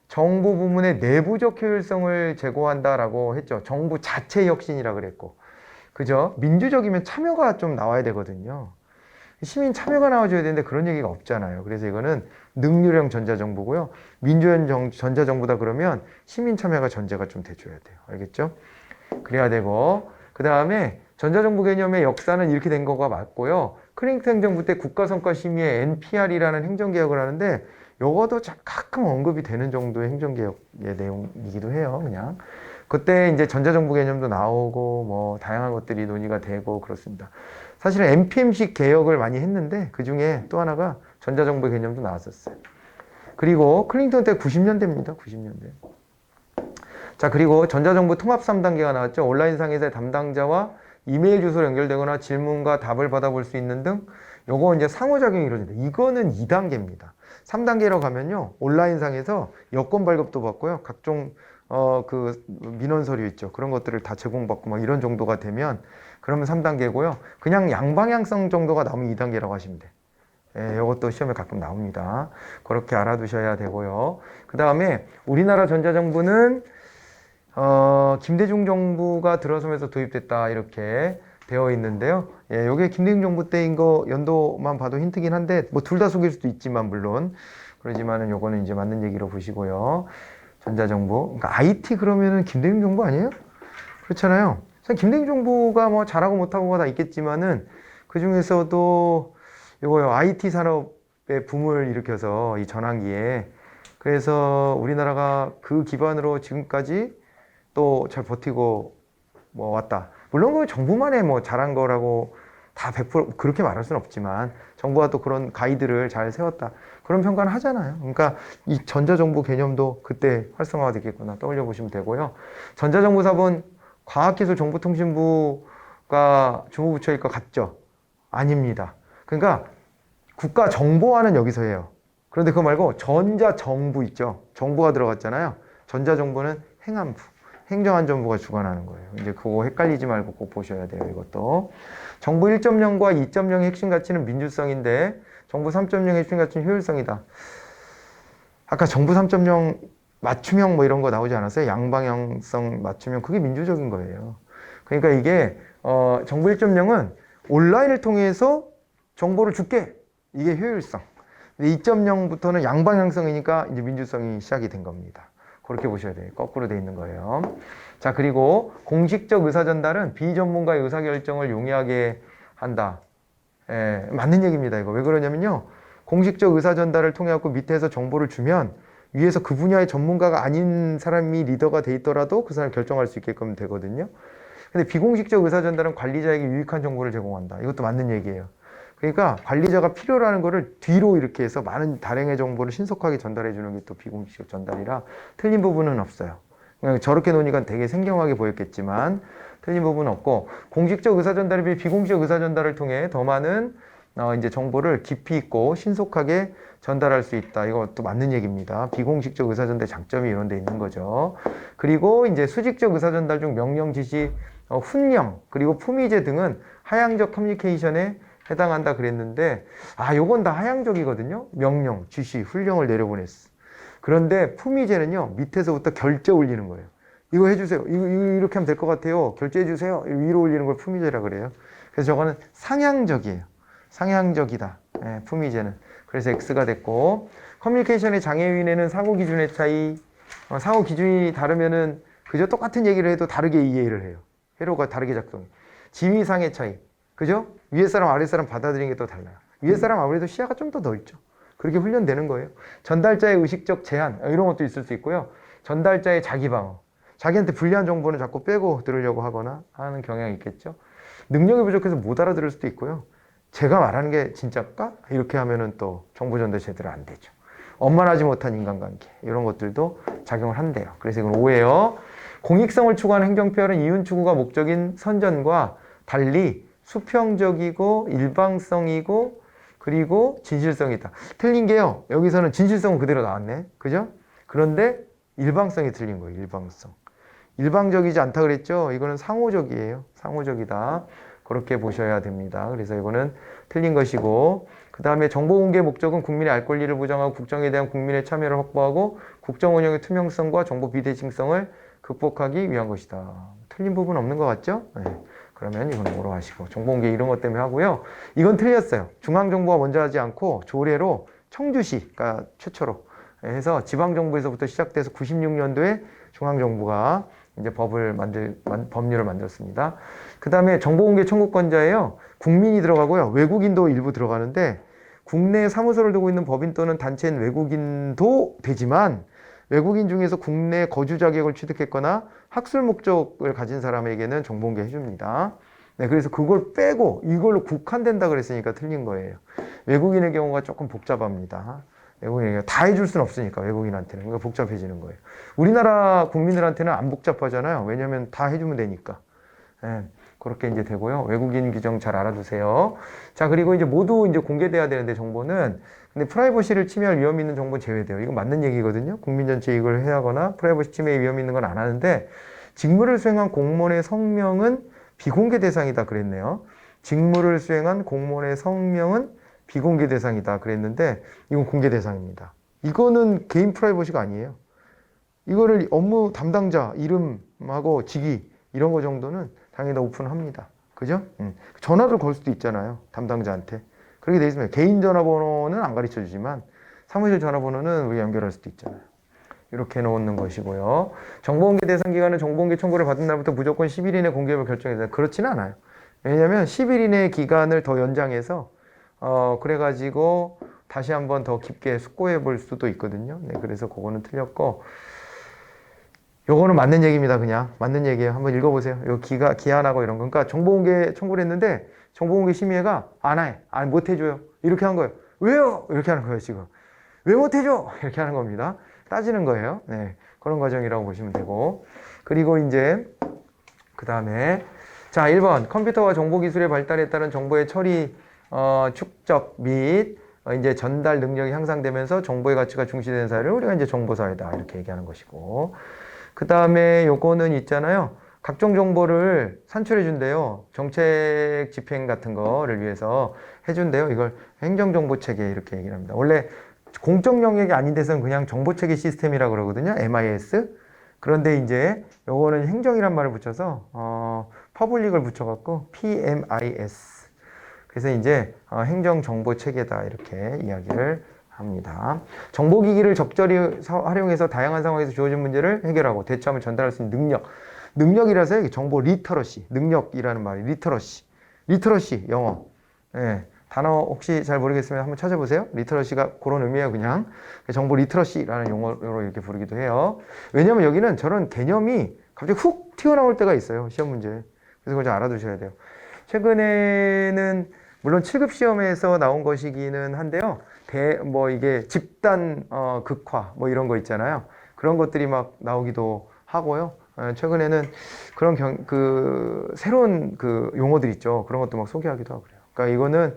S1: 정보 부문의 내부적 효율성을 제고한다라고 했죠. 정부 자체 혁신이라 그랬고, 그죠? 민주적이면 참여가 좀 나와야 되거든요. 시민 참여가 나와줘야 되는데 그런 얘기가 없잖아요. 그래서 이거는 능률형 전자정부고요. 민주형 전자정부다 그러면 시민 참여가 전제가 좀 돼줘야 돼요. 알겠죠? 그래야 되고, 그 다음에 전자정부 개념의 역사는 이렇게 된 거가 맞고요. 클린턴 행정부 때 국가성과심의회 NPR이라는 행정개혁을 하는데, 요거도 가끔 언급이 되는 정도의 행정개혁의 내용이기도 해요. 그냥 그때 이제 전자정부 개념도 나오고 뭐 다양한 것들이 논의가 되고 그렇습니다. 사실은 NPM식 개혁을 많이 했는데 그 중에 또 하나가 전자정부 개념도 나왔었어요. 그리고 클린턴 때 90년대입니다. 90년대. 자, 그리고 전자정부 통합 3단계가 나왔죠. 온라인상에서의 담당자와 이메일 주소로 연결되거나 질문과 답을 받아볼 수 있는 등 요거 이제 상호작용이 이루어진다. 이거는 2단계입니다. 3단계로 가면요, 온라인상에서 여권 발급도 받고요, 각종 그 민원 서류 있죠, 그런 것들을 다 제공받고 막 이런 정도가 되면 그러면 3단계고요. 그냥 양방향성 정도가 나오면 2단계라고 하시면 돼. 이것도 시험에 가끔 나옵니다. 그렇게 알아두셔야 되고요. 그 다음에 우리나라 전자정부는 김대중 정부가 들어서면서 도입됐다 이렇게 되어 있는데요. 요게 김대중 정부 때인 거 연도만 봐도 힌트긴 한데 뭐 둘 다 속일 수도 있지만 물론 그러지만은 요거는 이제 맞는 얘기로 보시고요. 전자정부, 그러니까 IT 그러면은 김대중 정부 아니에요? 그렇잖아요. 김대중 정부가 뭐 잘하고 못하고가 다 있겠지만은 그 중에서도 이거요, IT 산업의 붐을 일으켜서 이 전환기에, 그래서 우리나라가 그 기반으로 지금까지 또 잘 버티고 뭐 왔다. 물론 그 정부만의 뭐 잘한 거라고 다 100% 그렇게 말할 수는 없지만 정부가 또 그런 가이드를 잘 세웠다. 그런 평가는 하잖아요. 그러니까 이 전자정부 개념도 그때 활성화가 됐겠구나 떠올려 보시면 되고요. 전자정부사본 과학기술정보통신부가 주무부처일까 같죠? 아닙니다. 그러니까 국가정보화는 여기서 해요. 그런데 그거 말고 전자정부 있죠? 정부가 들어갔잖아요. 전자정부는 행안부, 행정안전부가 주관하는 거예요. 이제 그거 헷갈리지 말고 꼭 보셔야 돼요. 이것도. 정부 1.0과 2.0의 핵심 가치는 민주성인데 정부 3.0의 핵심 가치는 효율성이다. 아까 정부 3.0 맞춤형 뭐 이런 거 나오지 않았어요? 양방향성 맞춤형. 그게 민주적인 거예요. 그러니까 이게 정부 1.0은 온라인을 통해서 정보를 줄게. 이게 효율성. 근데 2.0부터는 양방향성이니까 이제 민주성이 시작이 된 겁니다. 그렇게 보셔야 돼요. 거꾸로 돼 있는 거예요. 자, 그리고 공식적 의사전달은 비전문가의 의사결정을 용이하게 한다. 예, 맞는 얘기입니다. 이거 왜 그러냐면요. 공식적 의사전달을 통해 갖고 밑에서 정보를 주면 위에서 그 분야의 전문가가 아닌 사람이 리더가 돼 있더라도 그 사람이 결정할 수 있게끔 되거든요. 근데 비공식적 의사전달은 관리자에게 유익한 정보를 제공한다. 이것도 맞는 얘기예요. 그러니까 관리자가 필요로 하는 거를 뒤로 이렇게 해서 많은 다량의 정보를 신속하게 전달해 주는 게 또 비공식적 전달이라 틀린 부분은 없어요. 그냥 저렇게 놓으니까 되게 생경하게 보였겠지만 틀린 부분은 없고, 공식적 의사전달에 비해 비공식적 의사전달을 통해 더 많은 이제 정보를 깊이 있고 신속하게 전달할 수 있다. 이것도 맞는 얘기입니다. 비공식적 의사전달 장점이 이런 데 있는 거죠. 그리고 이제 수직적 의사전달 중 명령, 지시, 훈령, 그리고 품위제 등은 하향적 커뮤니케이션에 해당한다 그랬는데, 요건 다 하향적이거든요. 명령, 지시, 훈령을 내려보냈어. 그런데 품위제는요, 밑에서부터 결제 올리는 거예요. 이거 해주세요. 이거 이렇게 하면 될 것 같아요. 결제해주세요. 위로 올리는 걸 품위제라 그래요. 그래서 저거는 상향적이에요. 상향적이다. 예, 품위제는. 그래서 X가 됐고, 커뮤니케이션의 장애 요인에는 사고 기준의 차이, 사고 기준이 다르면은 그저 똑같은 얘기를 해도 다르게 이해를 해요. 회로가 다르게 작동해. 지위상의 차이. 그죠? 위에 사람, 아래 사람 받아들이는 게 또 달라요. 위에 사람 아무래도 시야가 좀 더 넓죠. 그렇게 훈련되는 거예요. 전달자의 의식적 제한, 이런 것도 있을 수 있고요. 전달자의 자기 방어. 자기한테 불리한 정보는 자꾸 빼고 들으려고 하거나 하는 경향이 있겠죠. 능력이 부족해서 못 알아들을 수도 있고요. 제가 말하는 게 진짜일까? 이렇게 하면은 또 정보 전달 제대로 안 되죠. 원만하지 못한 인간관계, 이런 것들도 작용을 한대요. 그래서 이건 오해요. 공익성을 추구하는 행정표현은 이윤 추구가 목적인 선전과 달리 수평적이고 일방성이고 그리고 진실성이다. 틀린 게요. 여기서는 진실성은 그대로 나왔네. 그죠? 그런데 일방성이 틀린 거예요. 일방성. 일방적이지 않다 그랬죠? 이거는 상호적이에요. 상호적이다. 그렇게 보셔야 됩니다. 그래서 이거는 틀린 것이고, 그 다음에 정보 공개 목적은 국민의 알 권리를 보장하고 국정에 대한 국민의 참여를 확보하고 국정 운영의 투명성과 정보 비대칭성을 극복하기 위한 것이다. 틀린 부분 없는 것 같죠? 네. 그러면 이건 뭐로 하시고, 정보공개 이런 것 때문에 하고요. 이건 틀렸어요. 중앙정부가 먼저 하지 않고 조례로 청주시가 최초로 해서 지방정부에서부터 시작돼서 96년도에 중앙정부가 이제 법률을 만들었습니다. 그 다음에 정보공개 청구권자예요. 국민이 들어가고요. 외국인도 일부 들어가는데, 국내에 사무소를 두고 있는 법인 또는 단체인 외국인도 되지만, 외국인 중에서 국내 거주 자격을 취득했거나 학술 목적을 가진 사람에게는 정보공개 해줍니다. 네, 그래서 그걸 빼고 이걸로 국한된다 그랬으니까 틀린 거예요. 외국인의 경우가 조금 복잡합니다. 외국인에게 다 해줄 수는 없으니까, 외국인한테는. 그러니까 복잡해지는 거예요. 우리나라 국민들한테는 안 복잡하잖아요. 왜냐면 다 해주면 되니까. 네, 그렇게 이제 되고요. 외국인 규정 잘 알아두세요. 자, 그리고 이제 모두 이제 공개돼야 되는데, 정보는. 근데 프라이버시를 침해할 위험이 있는 정보는 제외돼요. 이건 맞는 얘기거든요. 국민 전체 이걸 해야 하거나 프라이버시 침해의 위험이 있는 건 안 하는데, 직무를 수행한 공무원의 성명은 비공개 대상이다 그랬네요. 직무를 수행한 공무원의 성명은 비공개 대상이다 그랬는데, 이건 공개 대상입니다. 이거는 개인 프라이버시가 아니에요. 이거를 업무 담당자 이름하고 직위 이런 거 정도는 당연히 다 오픈합니다. 그죠? 전화를 걸 수도 있잖아요. 담당자한테. 그렇게 돼 있으면 개인 전화번호는 안 가르쳐 주지만 사무실 전화번호는 우리가 연결할 수도 있잖아요. 이렇게 놓는 것이고요. 정보공개 대상 기간은 정보공개 청구를 받은 날부터 무조건 10일 이내 공개를 결정해야 그렇지는 않아요. 왜냐하면 10일 이내 기간을 더 연장해서 그래가지고 다시 한번 더 깊게 숙고해 볼 수도 있거든요. 네, 그래서 그거는 틀렸고 요거는 맞는 얘기입니다. 그냥 맞는 얘기예요. 한번 읽어보세요. 요 기한하고 이런 거. 그러니까 정보공개 청구를 했는데 정보공개 심의회가 안 해. 못 해줘요. 이렇게 한 거예요. 왜요? 이렇게 하는 거예요, 지금. 왜 못 해줘? 이렇게 하는 겁니다. 따지는 거예요. 네, 그런 과정이라고 보시면 되고. 그리고 이제 그 다음에 자 1번 컴퓨터와 정보기술의 발달에 따른 정보의 처리, 축적 및 이제 전달 능력이 향상되면서 정보의 가치가 중시되는 사회를 우리가 이제 정보사회다 이렇게 얘기하는 것이고, 그 다음에 요거는 있잖아요. 각종 정보를 산출해 준대요. 정책 집행 같은 거를 위해서 해준대요. 이걸 행정정보체계 이렇게 얘기를 합니다. 원래 공적 영역이 아닌 데서는 그냥 정보체계 시스템이라고 그러거든요. MIS. 그런데 이제 요거는 행정이란 말을 붙여서 퍼블릭을 붙여갖고 PMIS. 그래서 이제 행정정보체계다 이렇게 이야기를 합니다. 정보기기를 적절히 활용해서 다양한 상황에서 주어진 문제를 해결하고 대처하면 전달할 수 있는 능력이라서 이게 정보 리터러시, 능력이라는 말이 리터러시 영어. 예, 단어 혹시 잘 모르겠으면 한번 찾아보세요. 리터러시가 그런 의미예요. 그냥 정보 리터러시라는 용어로 이렇게 부르기도 해요. 왜냐하면 여기는 저런 개념이 갑자기 훅 튀어나올 때가 있어요, 시험 문제. 그래서 그걸 좀 알아두셔야 돼요. 최근에는 물론 7급 시험에서 나온 것이기는 한데요. 이게 집단 극화 뭐 이런 거 있잖아요. 그런 것들이 막 나오기도 하고요. 최근에는 그런 새로운 용어들 있죠. 그런 것도 막 소개하기도 하고 그래요. 그러니까 이거는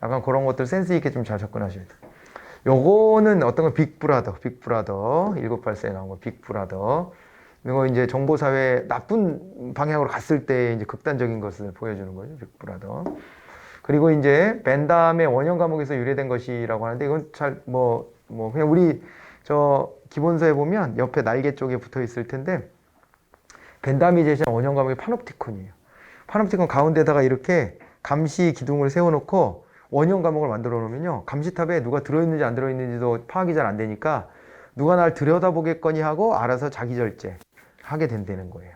S1: 약간 그런 것들 센스 있게 좀 잘 접근하셔야 돼요. 요거는 어떤 거 빅브라더 1984에 나온 거 빅브라더. 이거 이제 정보사회 나쁜 방향으로 갔을 때 이제 극단적인 것을 보여주는 거죠. 빅브라더. 그리고 이제 벤담의 원형 과목에서 유래된 것이라고 하는데 이건 그냥 우리 기본서에 보면 옆에 날개 쪽에 붙어 있을 텐데 벤담이 제시한 원형 과목이 파놉티콘이에요. 파놉티콘 가운데다가 이렇게 감시 기둥을 세워놓고 원형 과목을 만들어 놓으면요. 감시탑에 누가 들어있는지 안 들어있는지도 파악이 잘 안 되니까 누가 날 들여다보겠거니 하고 알아서 자기 절제 하게 된다는 거예요.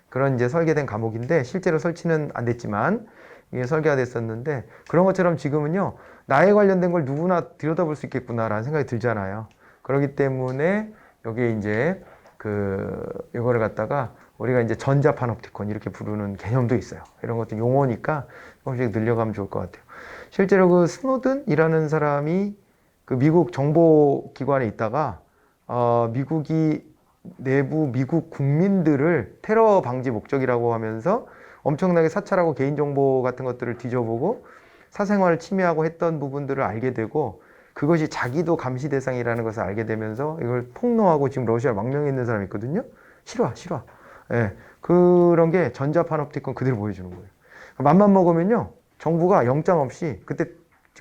S1: 그런 이제 설계된 과목인데 실제로 설치는 안 됐지만 이게 설계가 됐었는데 그런 것처럼 지금은요. 나에 관련된 걸 누구나 들여다볼 수 있겠구나라는 생각이 들잖아요. 그렇기 때문에 여기에 이제 이거를 갖다가 우리가 이제 전자파놉티콘 이렇게 부르는 개념도 있어요. 이런 것도 용어니까 조금씩 늘려가면 좋을 것 같아요. 실제로 스노든이라는 사람이 미국 정보기관에 있다가 미국이 내부 미국 국민들을 테러 방지 목적이라고 하면서 엄청나게 사찰하고 개인정보 같은 것들을 뒤져보고 사생활을 침해하고 했던 부분들을 알게 되고 그것이 자기도 감시 대상이라는 것을 알게 되면서 이걸 폭로하고 지금 러시아를 망명해 있는 사람이 있거든요. 실화. 예, 그런 게 전자파놉티콘 그대로 보여주는 거예요. 맘만 먹으면요. 정부가 영장 없이 그때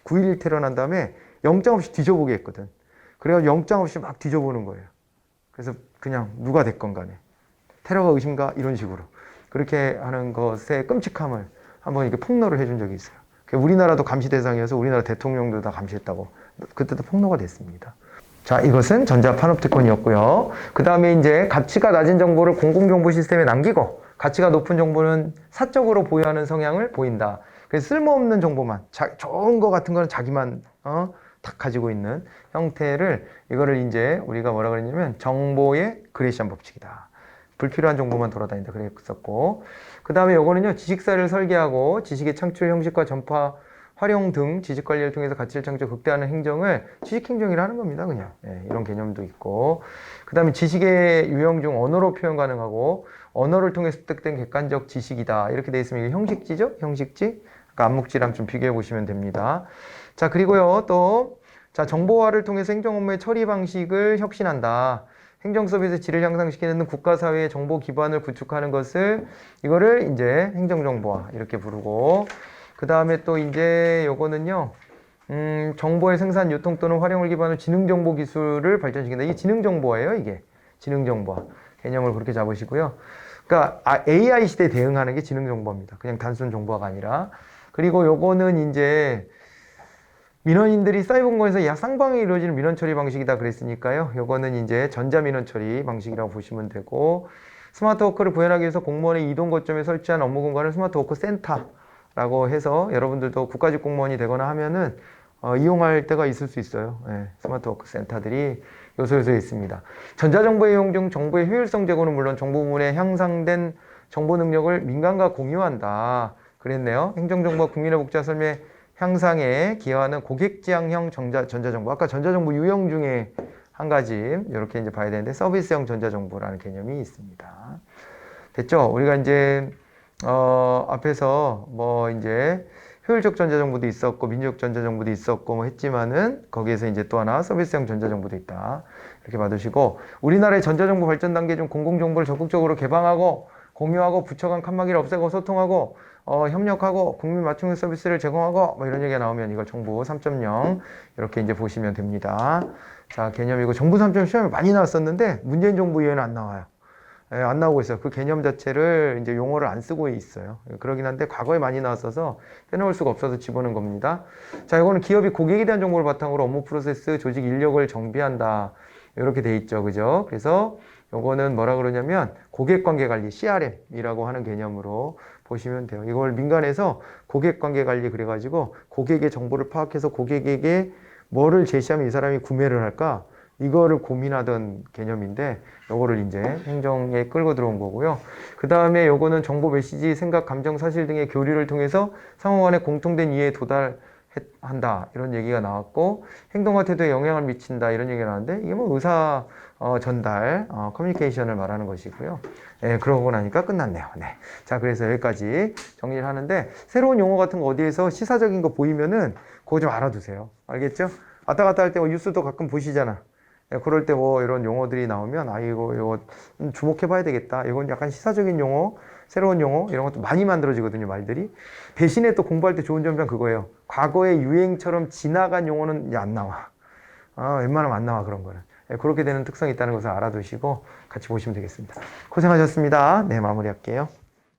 S1: 9.11 테러 난 다음에 영장 없이 뒤져보게 했거든. 그래서 영장 없이 막 뒤져보는 거예요. 그래서 그냥 누가 됐건 간에 테러가 의심가 이런 식으로 그렇게 하는 것의 끔찍함을 한번 이렇게 폭로를 해준 적이 있어요. 우리나라도 감시 대상이어서 우리나라 대통령도 다 감시했다고 그때도 폭로가 됐습니다. 자, 이것은 전자파놉티콘이었고요. 그 다음에 이제 가치가 낮은 정보를 공공정보 시스템에 남기고 가치가 높은 정보는 사적으로 보유하는 성향을 보인다. 그래서 쓸모없는 정보만, 좋은 거 같은 거는 자기만 딱 가지고 있는 형태를 이거를 이제 우리가 뭐라 그랬냐면 정보의 그레이션 법칙이다. 불필요한 정보만 돌아다닌다 그랬었고, 그 다음에 요거는요 지식사를 설계하고 지식의 창출 형식과 전파 활용 등 지식 관리를 통해서 가치를 창출 극대화하는 행정을 지식행정이라 하는 겁니다. 그냥 이런 개념도 있고, 그 다음에 지식의 유형 중 언어로 표현 가능하고 언어를 통해 습득된 객관적 지식이다 이렇게 돼 있으면 이게 형식지죠. 형식지. 그러니까 암묵지랑 좀 비교해 보시면 됩니다. 자, 그리고요 또 정보화를 통해서 행정 업무의 처리 방식을 혁신한다. 행정 서비스 질을 향상시키는 국가사회의 정보 기반을 구축하는 것을 이거를 이제 행정정보화 이렇게 부르고, 그 다음에 또 이제 요거는요 정보의 생산, 유통 또는 활용을 기반으로 지능정보 기술을 발전시킨다. 이게 지능정보화예요. 이게 지능정보화 개념을 그렇게 잡으시고요. 그러니까 AI 시대에 대응하는 게 지능정보입니다. 그냥 단순 정보화가 아니라. 그리고 요거는 이제 민원인들이 사이버공간에서 약 쌍방에 이루어지는 민원 처리 방식이다 그랬으니까요. 요거는 이제 전자민원 처리 방식이라고 보시면 되고, 스마트워크를 구현하기 위해서 공무원의 이동 거점에 설치한 업무 공간을 스마트워크 센터라고 해서 여러분들도 국가직 공무원이 되거나 하면은 이용할 때가 있을 수 있어요. 네, 스마트워크 센터들이 요소요소에 있습니다. 전자정보 이용 중 정보의 효율성 제고는 물론 정보 부문에 향상된 정보 능력을 민간과 공유한다. 그랬네요. 행정정보와 국민의 복잡 삶의 향상에 기여하는 고객지향형 전자정보. 아까 전자정보 유형 중에 한 가지 이렇게 이제 봐야 되는데 서비스형 전자정보라는 개념이 있습니다. 됐죠? 우리가 이제 앞에서 뭐 이제 효율적 전자정보도 있었고 민주적 전자정보도 있었고 뭐 했지만은 거기에서 이제 또 하나 서비스형 전자정보도 있다. 이렇게 봐두시고 우리나라의 전자정보 발전 단계 중 공공정보를 적극적으로 개방하고 공유하고 부처 간 칸막이를 없애고 소통하고 협력하고 국민 맞춤형 서비스를 제공하고 뭐 이런 얘기가 나오면 이걸 정부 3.0 이렇게 이제 보시면 됩니다. 자, 개념이고 정부 3.0 시험에 많이 나왔었는데 문재인 정부 이후에는 안 나와요. 예, 안 나오고 있어요. 그 개념 자체를 이제 용어를 안 쓰고 있어요. 그러긴 한데 과거에 많이 나왔어서 빼놓을 수가 없어서 집어넣은 겁니다. 자, 이거는 기업이 고객에 대한 정보를 바탕으로 업무 프로세스, 조직 인력을 정비한다. 이렇게 돼 있죠. 그죠? 그래서 요거는 뭐라 그러냐면 고객관계 관리, CRM이라고 하는 개념으로 보시면 돼요. 이걸 민간에서 고객관계 관리 그래가지고 고객의 정보를 파악해서 고객에게 뭐를 제시하면 이 사람이 구매를 할까? 이거를 고민하던 개념인데 요거를 이제 행정에 끌고 들어온 거고요. 그 다음에 요거는 정보 메시지, 생각, 감정, 사실 등의 교류를 통해서 상호 간의 공통된 이해에 도달한다. 이런 얘기가 나왔고 행동과 태도에 영향을 미친다. 이런 얘기가 나왔는데 이게 뭐 의사 전달, 커뮤니케이션을 말하는 것이고요. 네, 그러고 나니까 끝났네요. 네. 자, 그래서 여기까지 정리를 하는데 새로운 용어 같은 거 어디에서 시사적인 거 보이면은 그거 좀 알아두세요. 알겠죠? 왔다 갔다 할 때 뉴스도 가끔 보시잖아. 그럴 때 뭐 이런 용어들이 나오면 이거 주목해 봐야 되겠다. 이건 약간 시사적인 용어, 새로운 용어 이런 것도 많이 만들어지거든요, 말들이. 대신에 또 공부할 때 좋은 점은 그거예요. 과거의 유행처럼 지나간 용어는 이제 안 나와. 웬만하면 안 나와, 그런 거는. 그렇게 되는 특성이 있다는 것을 알아두시고 같이 보시면 되겠습니다. 고생하셨습니다. 네, 마무리할게요.